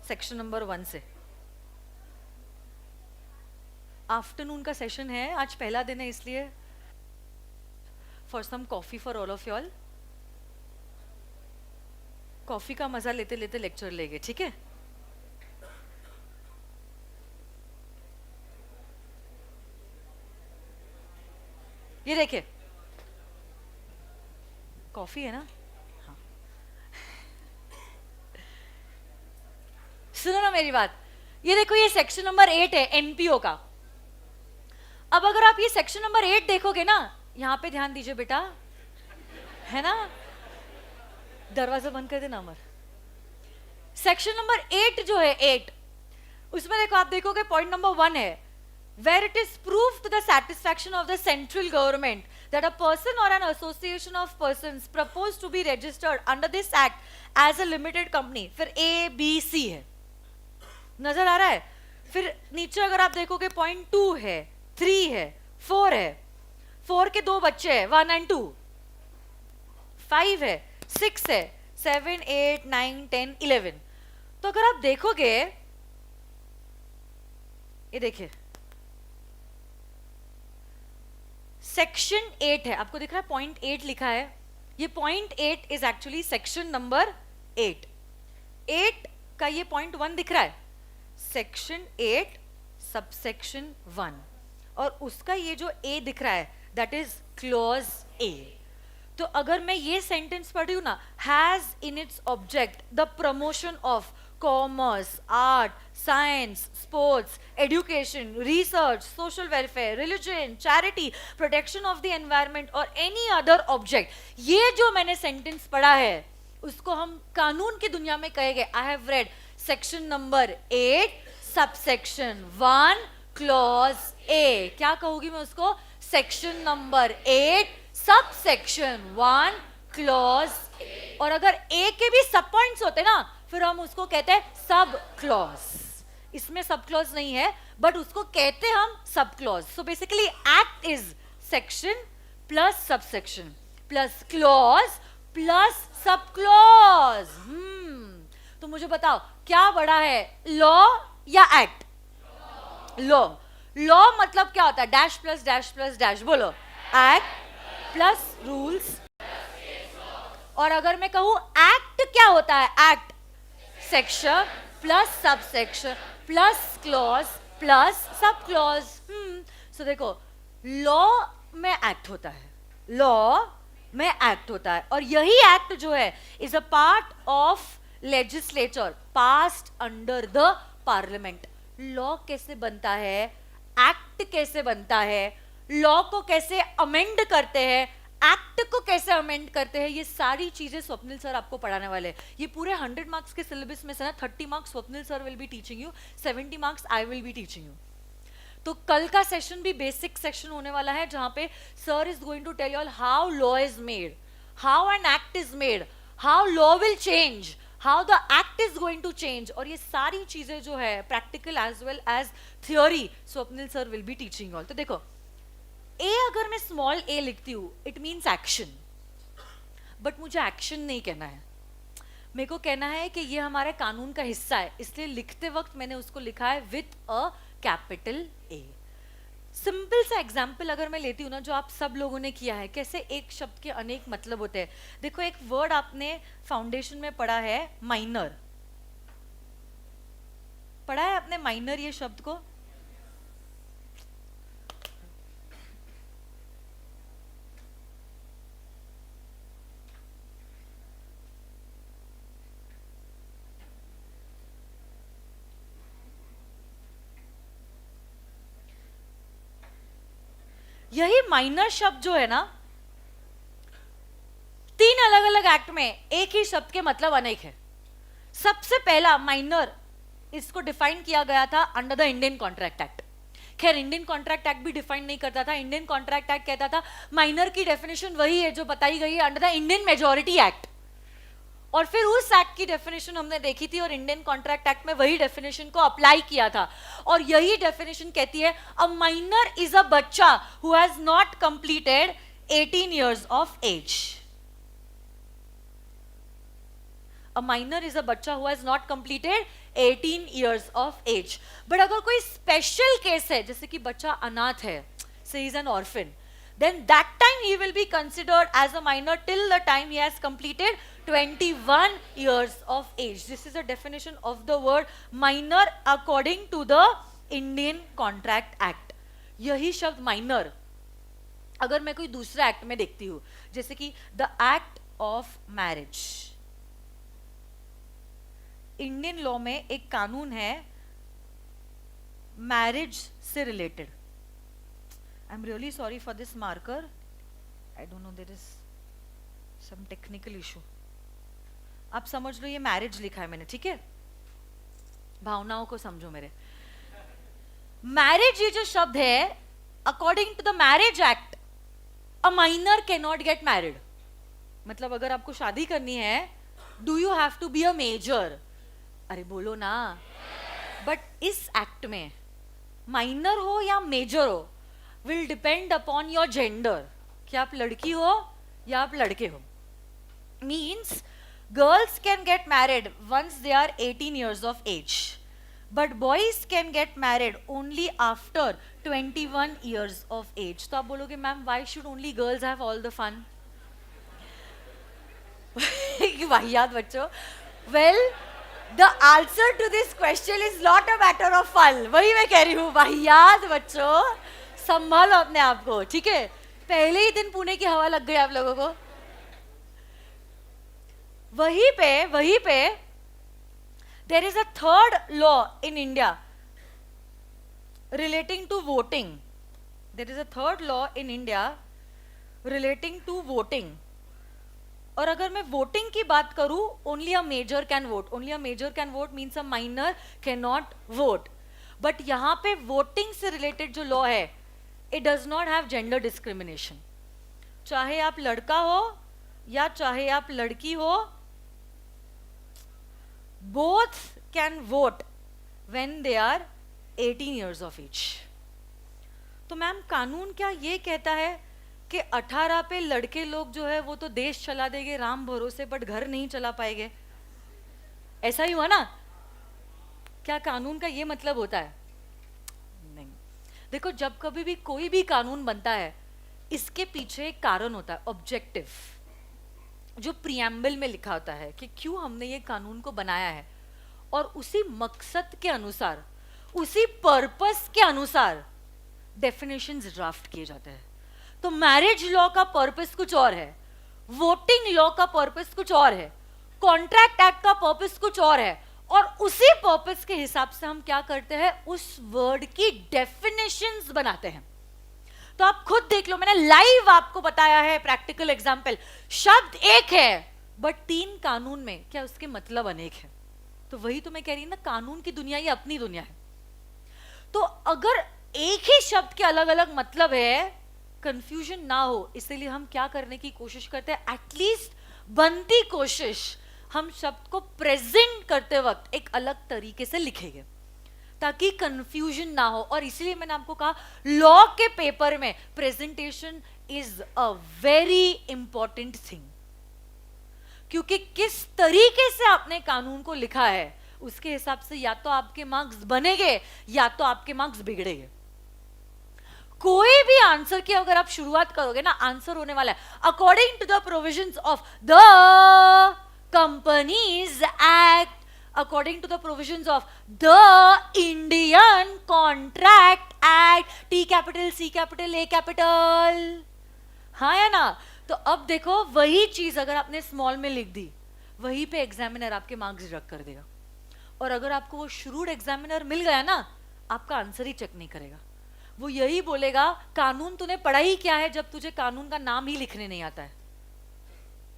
A: सेक्शन नंबर 1 से। आफ्टरनून का सेशन है, आज पहला दिन है, इसलिए for some coffee for all of you all, coffee का मजा लेते लेते लेक्चर लेंगे, ठीक है? ये देखिए कॉफी है ना, हाँ। सुनो ना मेरी बात, ये देखो ये सेक्शन नंबर 8 है एनपीओ का। अब अगर आप ये सेक्शन नंबर 8 देखोगे ना, यहां पे ध्यान दीजिए बेटा, है ना? दरवाजा बंद कर देना अमर। सेक्शन नंबर 8 जो है 8, उसमें देखो आप देखोगे पॉइंट नंबर 1 है, where it is proved to the satisfaction of the central government that a person or an association of persons proposed to be registered under this act as a limited company, फिर A B C है, नजर आ रहा है? फिर नीचे अगर आप देखोगे पॉइंट 2 है, 3 है, 4 है, 4 के 2 बच्चे हैं 1 and 2, 5 है, 6 है, 7 8 9 10 11। तो अगर आप देखोगे, ये देखिए सेक्शन 8 है, आपको दिख रहा है पॉइंट 8 लिखा है, ये point 8 is actually section number 8। 8 का ये पॉइंट 1 दिख रहा है, सेक्शन 8 सबसेक्शन 1, और उसका ये जो ए दिख रहा है दैट इज क्लॉज ए। तो अगर मैं ये सेंटेंस पढ़ रही हूं ना, has in its object the promotion of commerce, art, science, sports, education, research, social welfare, religion, charity, protection of the environment और एनी अदर ऑब्जेक्ट, ये जो मैंने सेंटेंस पढ़ा है उसको हम कानून की दुनिया में कहेंगे I have read section number 8 subsection 1 clause A. क्या कहूंगी मैं उसको? Section number 8 subsection 1 clause A. और अगर ए के भी सब पॉइंट्स होते ना, फिर हम उसको कहते हैं सब क्लॉज। इसमें सब क्लॉज नहीं है, बट उसको कहते हम सब clause. So basically act is section plus subsection plus clause plus sub clause. तो मुझे बताओ क्या बड़ा है, लॉ या एक्ट? लॉ। लॉ मतलब क्या होता है? Dash plus dash plus dash, बोलो। Act plus rules. और अगर मैं कहूं एक्ट क्या होता है? Act section plus subsection plus clause plus sub clause. So देखो, लॉ में एक्ट होता है, लॉ में एक्ट होता है, और यही एक्ट जो है is a part of legislature passed under the parliament. Law कैसे बनता है, एक्ट कैसे बनता है, लॉ को कैसे अमेंड करते हैं, एक्ट को कैसे अमेंड करते हैं, ये सारी चीजें स्वप्निल सर आपको पढ़ाने वाले हैं। ये पूरे 100 मार्क्स के सिलेबस में से ना 30 marks Swapnil sir will be teaching you, 70 marks I will be teaching you. तो कल का सेशन भी बेसिक सेक्शन होने वाला है, जहां पे sir is going to tell you all how law is made, how an act is made, how law will change, how the act is going to change, और ये सारी चीजें जो है practical as well as theory Swapnil sir will be teaching all. तो देखो, ए अगर मैं स्मॉल ए लिखती हूं इट मीन्स एक्शन, बट मुझे एक्शन नहीं कहना है, मेरे को कहना है कि ये हमारे कानून का हिस्सा है, इसलिए लिखते वक्त मैंने उसको लिखा है with a capital A. Simple सा एग्जाम्पल अगर मैं लेती हूँ ना, जो आप सब लोगों ने किया है, कैसे एक शब्द के अनेक मतलब होते हैं। देखो, एक वर्ड आपने फाउंडेशन में पढ़ा है, माइनर, पढ़ा है आपने माइनर ये शब्द को? यही माइनर शब्द जो है ना, 3 अलग अलग एक्ट में एक ही शब्द के मतलब अनेक है। सबसे पहला माइनर इसको डिफाइन किया गया था under the Indian contract act. खैर इंडियन कॉन्ट्रैक्ट एक्ट भी डिफाइन नहीं करता था, इंडियन कॉन्ट्रैक्ट एक्ट कहता था माइनर की डेफिनेशन वही है जो बताई गई है under the Indian majority act. और फिर उस एक्ट की डेफिनेशन हमने देखी थी और इंडियन कॉन्ट्रैक्ट एक्ट में वही डेफिनेशन को अप्लाई किया था। और यही डेफिनेशन कहती है अ माइनर इज अ बच्चा who has not completed 18 years of age. A minor is a बच्चा who has not completed 18 years of age. But अगर कोई special case है, जैसे कि बच्चा अनाथ है, so he is an orphan, then that time he will be considered as a minor till the time he has completed 21 years of age. This is a definition of the word minor according to the Indian Contract Act. यही शब्द minor अगर मैं कोई दूसरा एक्ट में देखती हूं, जैसे कि the act of marriage, Indian law में एक कानून है मैरिज से related. I am really sorry for this marker, I don't know there is some technical issue. आप समझ लो ये मैरिज लिखा है मैंने, ठीक है, भावनाओं को समझो मेरे। मैरिज ये जो शब्द है, according to the marriage act a minor can not get married. मतलब अगर आपको शादी करनी है, do you have to be a major? अरे बोलो ना। बट इस एक्ट में माइनर हो या मेजर हो will depend upon your gender, कि आप लड़की हो या आप लड़के हो। Means girls can get married once they are 18 years of age, but boys can get married only after 21 years of age. तो आप बोलोगे ma'am why should only girls have all the fun? वाहियात बच्चों। Well, the answer to this question is not a matter of fun. वही मैं कह रही हूँ, वाहियात बच्चों, संभालो अपने आप को, ठीक है। पहले ही दिन पुणे की हवा लग गई आप लोगों को। वहीं पे there is a third law in India relating to voting. There is a third law in India relating to voting. और अगर मैं वोटिंग की बात करूं, only a major can vote. Only a major can vote means a minor cannot vote. But यहाँ पे वोटिंग से रिलेटेड जो लॉ है, it does not have gender discrimination. चाहे आप लड़का हो या चाहे आप लड़की हो, both can vote when they are 18 years of age. तो मैम कानून क्या ये कहता है कि 18 पे लड़के लोग जो है वो तो देश चला देंगे राम भरोसे, बट घर नहीं चला पाएंगे? ऐसा ही हुआ ना? क्या कानून का ये मतलब होता है? नहीं। देखो, जब कभी भी कोई भी कानून बनता है, इसके पीछे एक कारण होता है, ऑब्जेक्टिव, जो प्रियम्बल में लिखा होता है कि क्यों हमने ये कानून को बनाया है, और उसी मकसद के अनुसार, उसी पर्पस के अनुसार डेफिनेशंस ड्राफ्ट किए जाते हैं। तो मैरिज लॉ का पर्पस कुछ और है, वोटिंग लॉ का पर्पस कुछ और है, कॉन्ट्रैक्ट एक्ट का पर्पस कुछ और है, और उसी पर्पस के हिसाब से हम क्या करते हैं, उस वर्ड की डेफिनेशंस बनाते हैं। तो आप खुद देख लो, मैंने लाइव आपको बताया है प्रैक्टिकल एग्जाम्पल। शब्द एक है बट 3 कानून में क्या उसके मतलब अनेक है। तो वही तो मैं कह रही ना, कानून की दुनिया ये अपनी दुनिया है। तो अगर एक ही शब्द के अलग अलग मतलब है, कंफ्यूजन ना हो, इसलिए हम क्या करने की कोशिश करते हैं, एटलीस्ट बनती कोशिश हम शब्द को प्रेजेंट करते वक्त एक अलग तरीके से लिखेंगे ताकि कंफ्यूजन ना हो। और इसलिए मैंने आपको कहा लॉ के पेपर में presentation is a very important thing, क्योंकि किस तरीके से आपने कानून को लिखा है उसके हिसाब से या तो आपके मार्क्स बनेंगे या तो आपके मार्क्स बिगड़ेंगे। कोई भी आंसर की अगर आप शुरुआत करोगे ना, आंसर होने वाला है according to the provisions of the companies act, according to the provisions of the Indian Contract Act, T capital, C capital, A capital, हाँ या ना? तो अब देखो, वही चीज अगर आपने स्मॉल में लिख दी, वहीं पे एग्जामिनर आपके मार्क्स डिडक्ट कर देगा। और अगर आपको वो श्रूड एग्जामिनर मिल गया ना, आपका आंसर ही चेक नहीं करेगा, वो यही बोलेगा कानून तूने पढ़ा ही क्या है जब तुझे कानून का नाम ही लिखने नहीं आता है।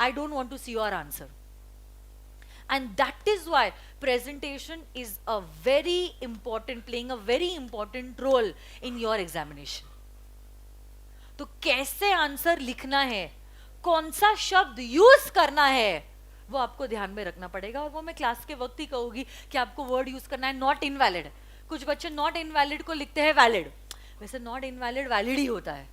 A: I don't want to see your answer. And that is why presentation is a very important, playing a very important role in your examination. तो कैसे आंसर लिखना है, कौन सा शब्द यूज करना है, वो आपको ध्यान में रखना पड़ेगा. और वो मैं क्लास के वक्त ही कहूंगी कि आपको वर्ड यूज करना है नॉट इनवैलिड. कुछ बच्चे नॉट इनवैलिड को लिखते हैं वैलिड. वैसे नॉट इनवैलिड वैलिड ही होता है,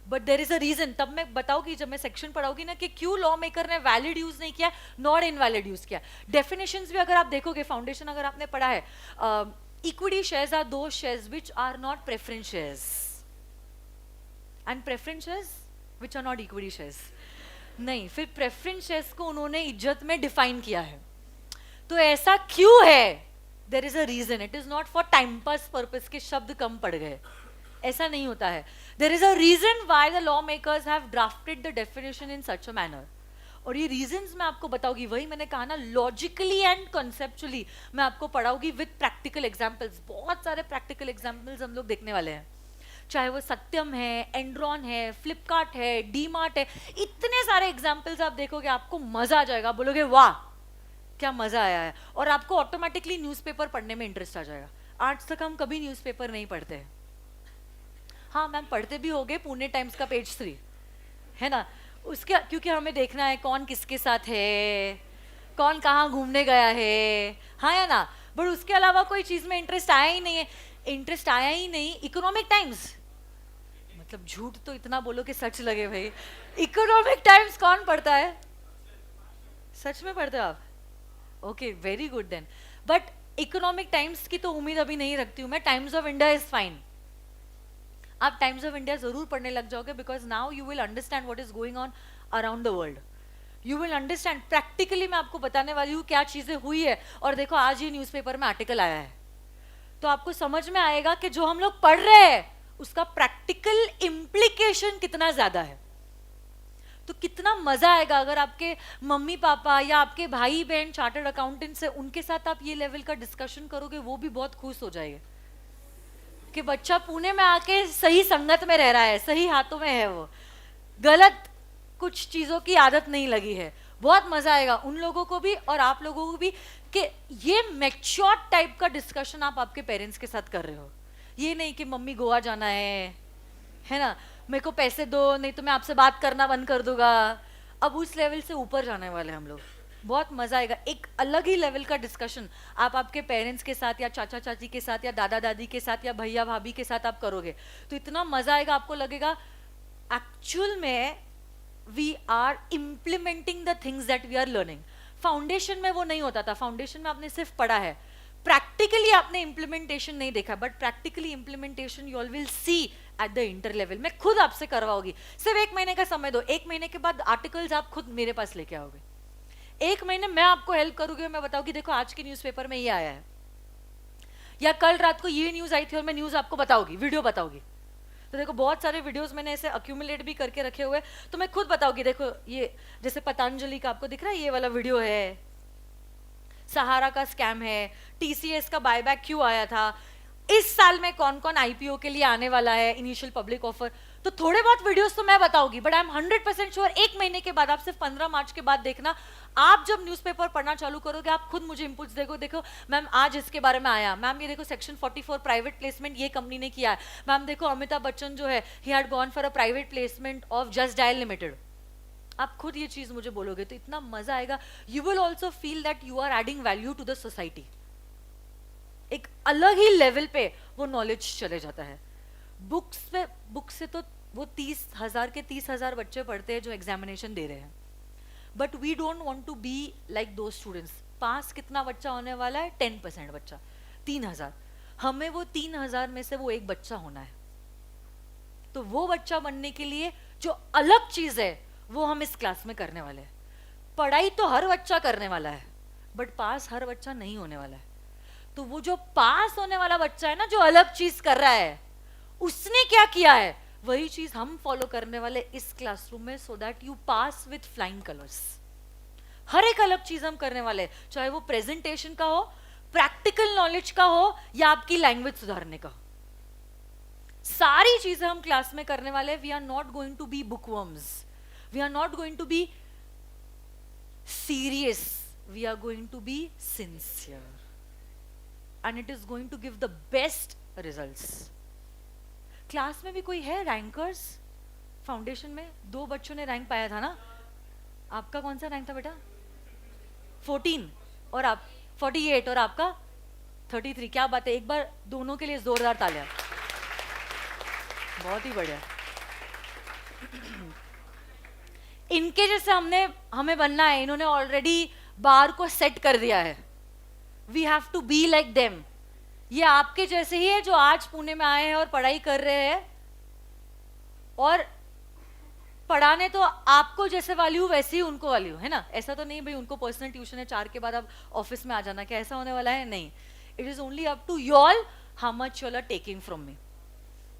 A: but there is a reason. तब मैं बताऊंगी जब मैं सेक्शन पढ़ाऊंगी ना कि क्यों लॉ मेकर ने वैलिड यूज नहीं किया, नॉट इनवैलिड यूज किया. डेफिनेशंस भी अगर आप देखोगे, फाउंडेशन अगर आपने पढ़ा है, equity shares are those shares which are not preference shares, and preference shares which are not equity shares. नहीं, फिर प्रेफरेंस शेयर्स को उन्होंने इज्जत में डिफाइन किया है. तो ऐसा क्यों है? There is a reason. It is not for time pass purpose के शब्द कम पड़ गए, ऐसा नहीं होता है. There is a reason why the law makers have drafted the definition in such a manner. और ये रीजंस मैं आपको बताऊंगी. वही मैंने कहा ना, लॉजिकली एंड कॉन्सेप्चुअली मैं आपको पढ़ाऊंगी विद प्रैक्टिकल एग्जाम्पल्स. बहुत सारे प्रैक्टिकल एग्जाम्पल्स हम लोग देखने वाले हैं, चाहे वो सत्यम है, एंड्रॉन है, फ्लिपकार्ट है, डीमार्ट है. इतने सारे एग्जाम्पल्स आप देखोगे, आपको मजा आ जाएगा. बोलोगे वाह क्या मजा आया है, और आपको ऑटोमेटिकली न्यूज़पेपर पढ़ने में इंटरेस्ट आ जाएगा. आज तक हम कभी न्यूज़पेपर नहीं पढ़ते हैं. हाँ मैम, पढ़ते भी होगे पुणे टाइम्स का पेज 3, है ना, उसके, क्योंकि हमें देखना है कौन किसके साथ है, कौन कहाँ घूमने गया है, हाँ या ना. बट उसके अलावा कोई चीज में इंटरेस्ट आया ही नहीं है. इंटरेस्ट आया ही नहीं. इकोनॉमिक टाइम्स, मतलब झूठ तो इतना बोलो कि सच लगे भाई. इकोनॉमिक टाइम्स कौन पढ़ता है? सच में पढ़ते हो आप? Okay, very good then. But economic times की तो उम्मीद अभी नहीं रखती हूँ मैं. Times of India is fine. आप टाइम्स ऑफ इंडिया जरूर पढ़ने लग जाओगे, because now you will understand what is going on around the world. You will understand. Practically मैं आपको बताने वाली हूँ क्या चीजें हुई है. और देखो आज ही न्यूज़पेपर में आर्टिकल आया है, तो आपको समझ में आएगा कि जो हम लोग पढ़ रहे हैं उसका प्रैक्टिकल इम्प्लीकेशन कितना ज्यादा है. तो कितना मजा आएगा अगर आपके मम्मी पापा या आपके भाई बहन चार्टर्ड अकाउंटेंट्स है, उनके साथ आप ये लेवल का डिस्कशन करोगे. वो भी बहुत खुश हो जाएंगे कि बच्चा पुणे में आके सही संगत में रह रहा है, सही हाथों में है, वो गलत कुछ चीजों की आदत नहीं लगी है. बहुत मजा आएगा उन लोगों को भी और आप लोगों को भी कि ये मैच्योर टाइप का डिस्कशन आप आपके पेरेंट्स के साथ कर रहे हो. ये नहीं कि मम्मी गोवा जाना है ना, मेरे को पैसे दो नहीं तो मैं आपसे बात करना बंद कर दूंगा. अब उस लेवल से ऊपर जाने वाले हम लोग. बहुत मजा आएगा. एक अलग ही लेवल का डिस्कशन आप आपके पेरेंट्स के साथ या चाचा चाची के साथ या दादा दादी के साथ या भैया भाभी के साथ आप करोगे तो इतना मजा आएगा. आपको लगेगा एक्चुअल में we are implementing the things that we are learning. Foundation में वो नहीं होता था. फाउंडेशन में आपने सिर्फ पढ़ा है, प्रैक्टिकली आपने इम्प्लीमेंटेशन नहीं देखा. But practically implementation you all will see eight the inter level. मैं खुद आपसे करवाऊंगी. सिर्फ 1 महीने का समय दो. 1 महीने के बाद आर्टिकल्स आप खुद मेरे पास लेके आओगे. 1 महीने मैं आपको हेल्प करूंगी और मैं बताऊंगी देखो आज के न्यूज़पेपर में ये आया है, या कल रात को ये न्यूज आई थी और मैं न्यूज आपको बताऊंगी, वीडियो बताऊंगी. तो देखो बहुत सारे वीडियोस मैंने ऐसे अक्यूमुलेट भी करके रखे हुए, तो मैं खुद बताऊंगी. देखो ये जैसे पतंजलि का आपको दिख रहा है, ये वाला वीडियो है. सहारा का स्कैम है, टीसीएस का बायबैक क्यों आया था, इस साल में कौन कौन आईपीओ के लिए आने वाला है, इनिशियल पब्लिक ऑफर. तो थोड़े बहुत वीडियोस तो मैं बताऊंगी, बट आई एम 100% श्योर 1 महीने के बाद, आप सिर्फ 15 मार्च के बाद देखना, आप जब न्यूज़पेपर पढ़ना चालू करोगे आप खुद मुझे इनपुट्स देखो. देखो मैम आज इसके बारे में आया, मैम ये देखो सेक्शन 44 प्राइवेट प्लेसमेंट ये कंपनी ने किया है, मैम देखो अमिताभ बच्चन जो है he had gone for a private placement of just dial limited. आप खुद ये चीज मुझे बोलोगे तो इतना मजा आएगा. You will also feel that you are adding value to the society. एक अलग ही लेवल पे वो नॉलेज चले जाता है. बुक्स से तो वो 30,000 के 30,000 बच्चे पढ़ते हैं जो एग्जामिनेशन दे रहे हैं. But we don't want to be like those students. Pass कितना बच्चा होने वाला है? 10% बच्चा, 3,000. हमें वो 3,000 में से वो एक बच्चा होना है. तो वो बच्चा बनने के लिए जो अलग चीज है वो हम इस क्लास में करने वाले हैं. पढ़ाई तो हर बच्चा करने वाला है, बट पास हर बच्चा नहीं होने वाला है. तो वो जो पास होने वाला बच्चा है ना, जो अलग चीज कर रहा है, उसने क्या किया है वही चीज हम फॉलो करने वाले इस क्लासरूम में, so that you pass with flying colours. हर एक अलग चीज हम करने वाले, चाहे वो प्रेजेंटेशन का हो, प्रैक्टिकल नॉलेज का हो या आपकी लैंग्वेज सुधारने का हो. सारी चीजें हम क्लास में करने वाले. We are not going to be bookworms, we are not going to be serious we are going to be sincere and it is going to give the best results. Class में भी कोई है रैंकर्स? फाउंडेशन में 2 बच्चों ने रैंक पाया था ना? आपका कौन सा रैंक था बेटा? 14 और आप 48 और आपका 33। क्या बात है, एक बार दोनों के लिए जोरदार तालियां। बहुत ही बढ़िया। इनके जैसे हमें बनना है। इन्होंने ऑलरेडी बार को सेट कर दिया है। We have to be like them. ये आपके जैसे ही है जो आज पुणे में आए हैं और पढ़ाई कर रहे हैं, और पढ़ाने तो आपको जैसे वैल्यू वैसे ही उनको वैल्यू है ना। ऐसा तो नहीं भाई उनको पर्सनल ट्यूशन है 4 के बाद अब ऑफिस में आ जाना, क्या ऐसा होने वाला है? नहीं। It is only up to y'all how much you are taking from me.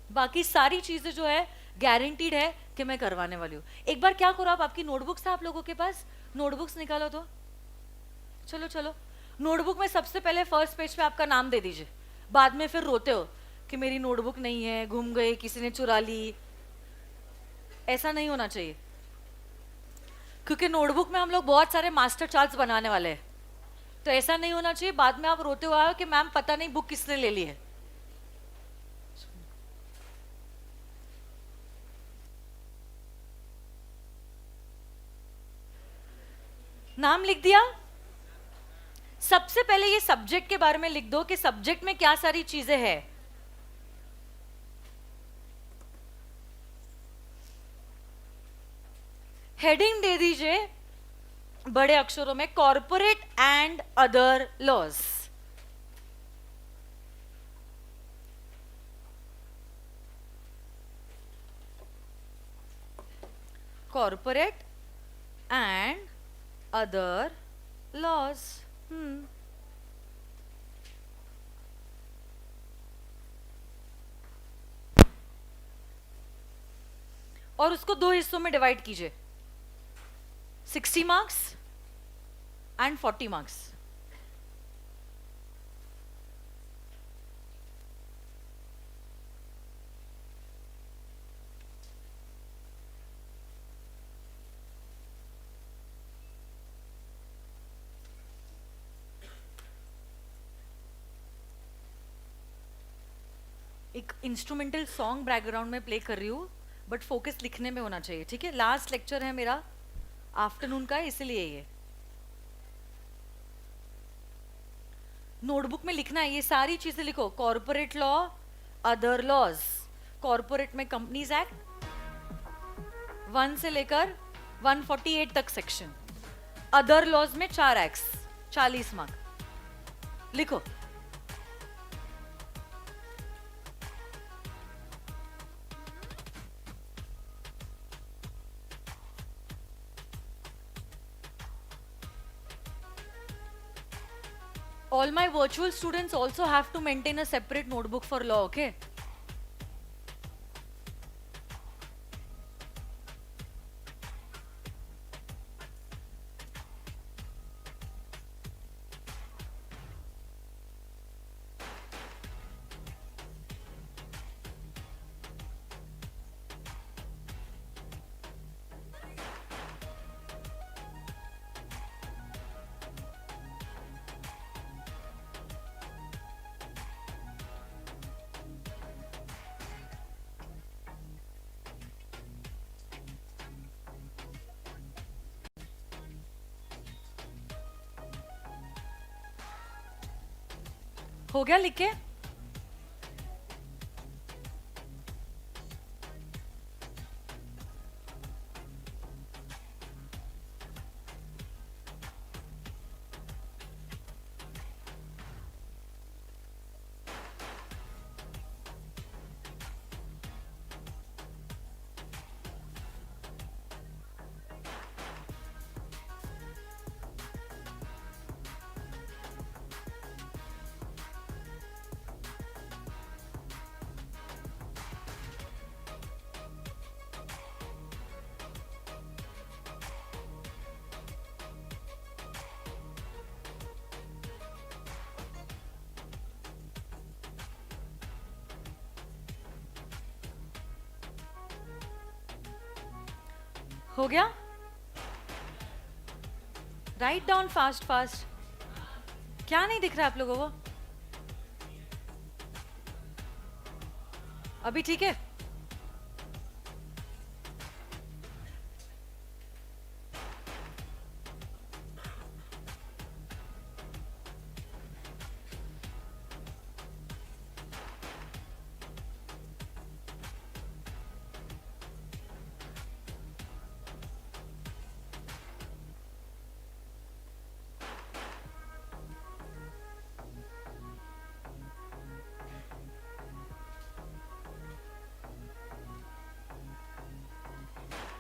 A: बाकी सारी चीजें जो है गारंटीड है कि मैं करवाने वाली हूँ। एक बार क्या करो, आपकी नोटबुक्स है आप लोगों के पास? नोटबुक्स निकालो तो। चलो चलो, नोटबुक में सबसे पहले फर्स्ट पेज पे आपका नाम दे दीजिए। बाद में फिर रोते हो कि मेरी नोटबुक नहीं है, गुम गई, किसी ने चुरा ली। ऐसा नहीं होना चाहिए, क्योंकि नोटबुक में हम लोग बहुत सारे मास्टर चार्ट्स बनाने वाले हैं। तो ऐसा नहीं होना चाहिए बाद में आप रोते हुए आओ कि मैम पता नहीं बुक किसने ले ली है। नाम लिख दिया? सबसे पहले ये सब्जेक्ट के बारे में लिख दो कि सब्जेक्ट में क्या सारी चीजें हैं। हेडिंग दे दीजिए बड़े अक्षरों में, corporate and other laws. Corporate and other laws. और उसको 2 हिस्सों में डिवाइड कीजिए, 60 मार्क्स एंड 40 मार्क्स। एक इंस्ट्रूमेंटल सॉन्ग बैकग्राउंड में प्ले कर रही हूँ, बट फोकस लिखने में होना चाहिए, ठीक है? लास्ट लेक्चर है मेरा आफ्टरनून का, इसलिए ये नोटबुक में लिखना है। ये सारी चीजें लिखो, corporate law, other laws. Corporate में कंपनीज एक्ट 1 से लेकर 148 तक सेक्शन। अदर लॉज में 4 एक्ट्स, 40 मार्क। लिखो। All my virtual students also have to maintain a separate notebook for law, okay? हो गया लिख के? हो गया? Write down fast fast. क्या नहीं दिख रहा है आप लोगों को? अभी ठीक है?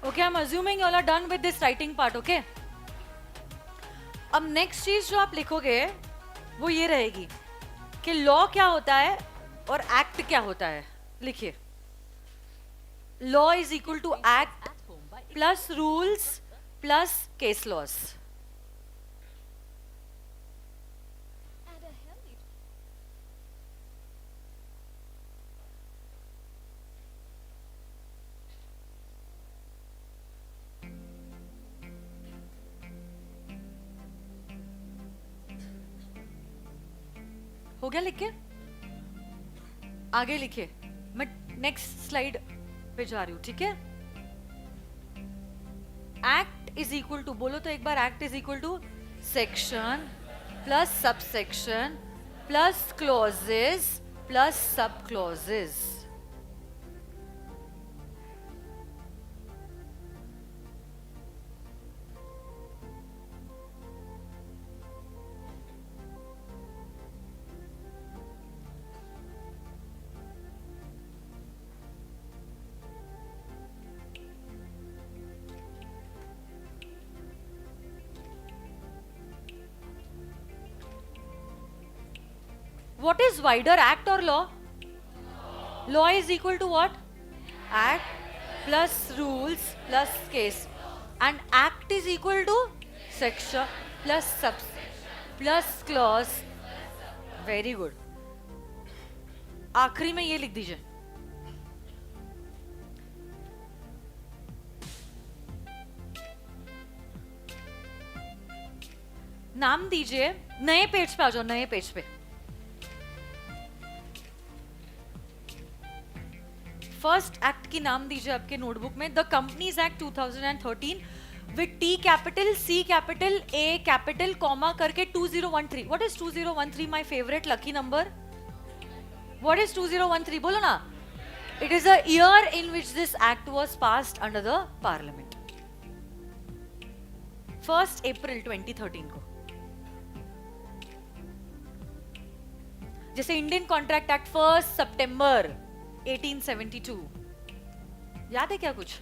A: Okay, I'm assuming you all are done with this writing part, okay? अब नेक्स्ट चीज जो आप लिखोगे वो ये रहेगी कि लॉ क्या होता है और एक्ट क्या होता है. लिखिए, law is equal to act plus rules plus case laws. हो गया लिख के? आगे लिखिए, मैं नेक्स्ट स्लाइड पे जा रही हूं, ठीक है? एक्ट इज इक्वल टू, बोलो तो एक बार, act is equal to section plus subsection plus clauses plus sub clauses. What is wider, act or law? Law is equal to what? Act plus rules plus case. And act is equal to section plus sub plus clause. Very good. आखिरी में ये लिख दीजिए. नाम दीजिए, नए पेज पे आ जाओ, नए पेज पे. फर्स्ट एक्ट की नाम दीजिए आपके नोटबुक में, the companies act 2013 with T capital, C capital, A capital, comma करके 2013. What is 2013? My favourite lucky number. What is 2013? बोलो ना. It is a year in which this act was passed under the parliament. 1 April 2013 को. जैसे इंडियन कॉन्ट्रैक्ट एक्ट 1 सितंबर 1872. याद है क्या कुछ?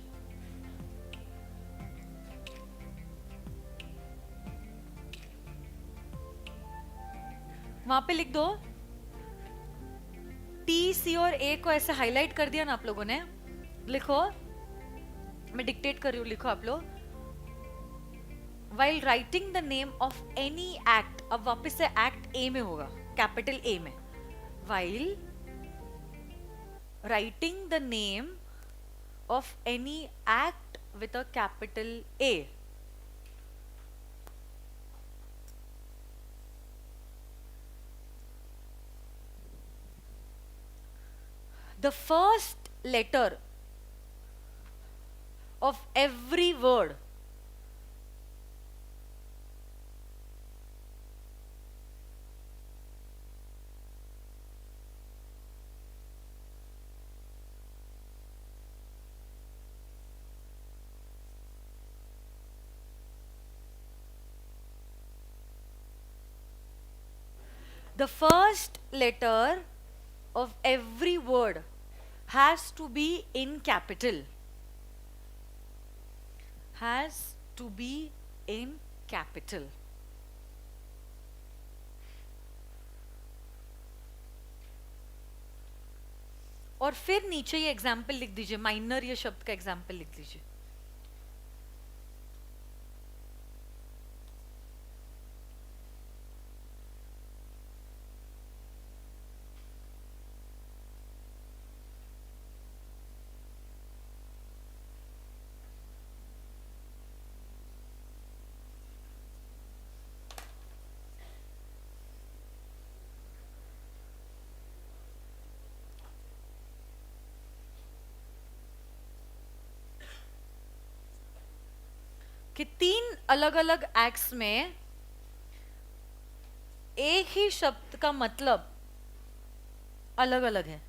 A: वहां पे लिख दो. टी, सी और ए को ऐसे हाईलाइट कर दिया ना आप लोगों ने. लिखो, मैं डिक्टेट कर रही हूं, लिखो आप लोग. While writing the name of any act, अब वापस से एक्ट ए में होगा, कैपिटल ए में. While writing the name of any act with a capital A, the first letter of every word the first letter of every word has to be in capital. Has to be in capital. और फिर नीचे ये एग्जाम्पल लिख दीजिए, माइनर ये शब्द का एग्जाम्पल लिख दीजिए. कि 3 अलग अलग एक्ट्स में एक ही शब्द का मतलब अलग अलग है।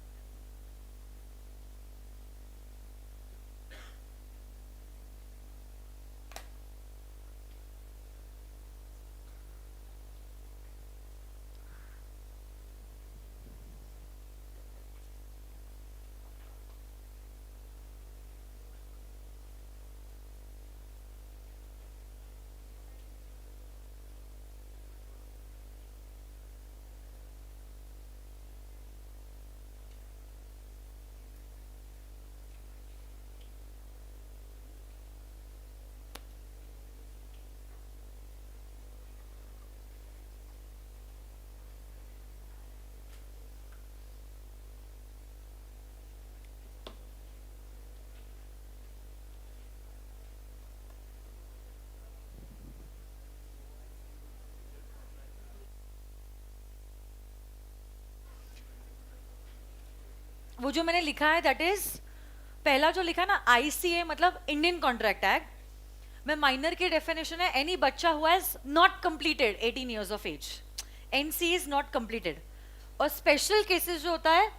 A: वो जो मैंने लिखा है दैट इज, पहला जो लिखा है ना आईसीए मतलब इंडियन कॉन्ट्रैक्ट एक्ट, में माइनर की डेफिनेशन है एनी बच्चा who has not completed 18 years of age, NC is not completed. और स्पेशल केसेस जो होता है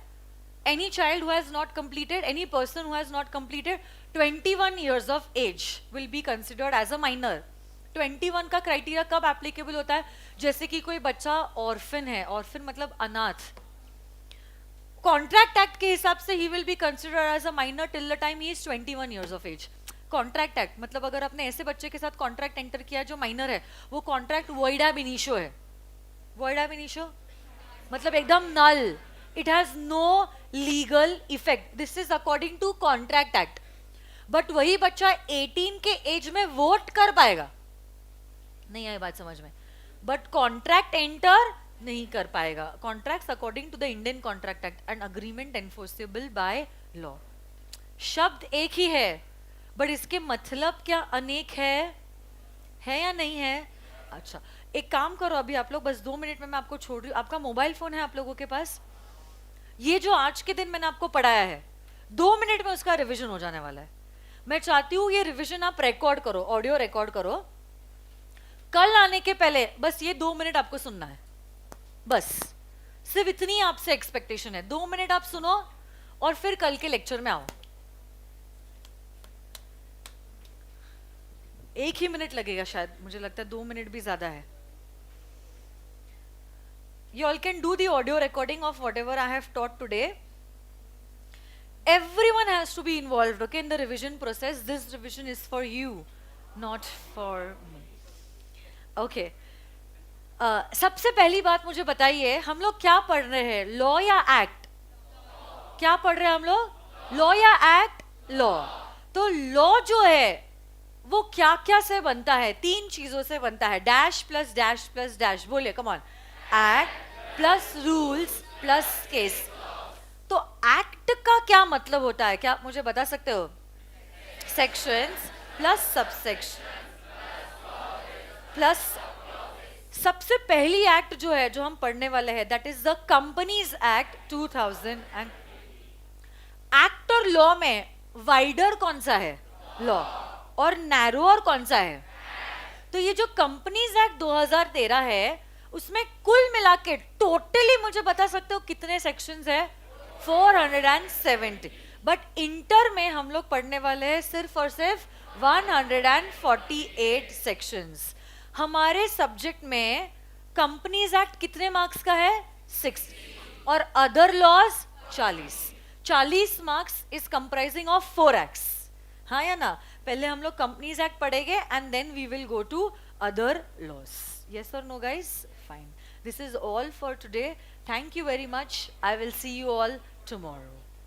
A: any child who has not completed, any person who has not completed 21 years of age will be considered as a minor. 21 का क्राइटेरिया कब एप्लीकेबल होता है? जैसे कि कोई बच्चा ऑर्फन है, ऑर्फन मतलब अनाथ, कॉन्ट्रैक्ट एक्ट के हिसाब से ही will be considered as a minor till the time he is 21 years of age. Contract act मतलब अगर आपने ऐसे बच्चे के साथ कॉन्ट्रैक्ट एंटर किया जो माइनर है, वो कॉन्ट्रैक्ट वॉइड ab initio है। वॉइड ab initio मतलब एकदम नल, it has no legal effect, this is according to contract act. But वही बच्चा 18 के एज में वोट कर पाएगा, नहीं आई बात समझ में, बट कॉन्ट्रैक्ट एंटर नहीं कर पाएगा। Contracts according to the Indian contract act and agreement enforceable by law. शब्द एक ही है बट इसके मतलब क्या अनेक है या नहीं है? अच्छा एक काम करो, अभी आप लोग बस 2 मिनट में मैं आपको छोड़ रही हूँ। आपका मोबाइल फोन है आप लोगों के पास? ये जो आज के दिन मैंने आपको पढ़ाया है 2 मिनट में उसका रिविजन हो जाने वाला है। मैं चाहती हूँ ये रिविजन आप रिकॉर्ड करो, ऑडियो रिकॉर्ड करो, कल आने के पहले बस ये 2 मिनट आपको सुनना है, बस सिर्फ इतनी आपसे एक्सपेक्टेशन है। 2 मिनट आप सुनो और फिर कल के लेक्चर में आओ। 1 ही मिनट लगेगा शायद, मुझे लगता है 2 मिनट भी ज्यादा है। You all can do the audio recording of whatever I have taught today. Everyone has to be involved, okay, in the revision process. This revision is for you, not for me. Okay. सबसे पहली बात मुझे बताइए, हम लोग क्या पढ़ रहे हैं, लॉ या एक्ट? क्या पढ़ रहे हैं हम लोग? लॉ या एक्ट? लॉ। तो लॉ जो है वो क्या क्या से बनता है? 3 चीजों से बनता है, dash plus dash plus dash, बोलिए come on. Act plus rules plus case. तो एक्ट का क्या मतलब होता है, क्या आप मुझे बता सकते हो? सेक्शंस प्लस सबसेक्शन प्लस, सबसे पहली एक्ट जो है जो हम पढ़ने वाले हैं that is the companies act 2000। And act और लॉ में वाइडर कौन सा है? लॉ। और नैरोअर कौन सा है? तो ये जो कंपनीज एक्ट 2013 है उसमें कुल मिला के टोटली मुझे बता सकते हो कितने सेक्शंस है? 470। बट इंटर में हम लोग पढ़ने वाले हैं सिर्फ और सिर्फ 148 सेक्शंस। हमारे सब्जेक्ट में कंपनीज एक्ट कितने मार्क्स का है? 60 और other laws 40 marks is comprising of 4 acts, हाँ या ना? पहले हम लोग कंपनीज एक्ट पढ़ेंगे and then we will go to other laws. Yes और no guys? Fine, this is all for today. Thank you very much, I will see you all tomorrow.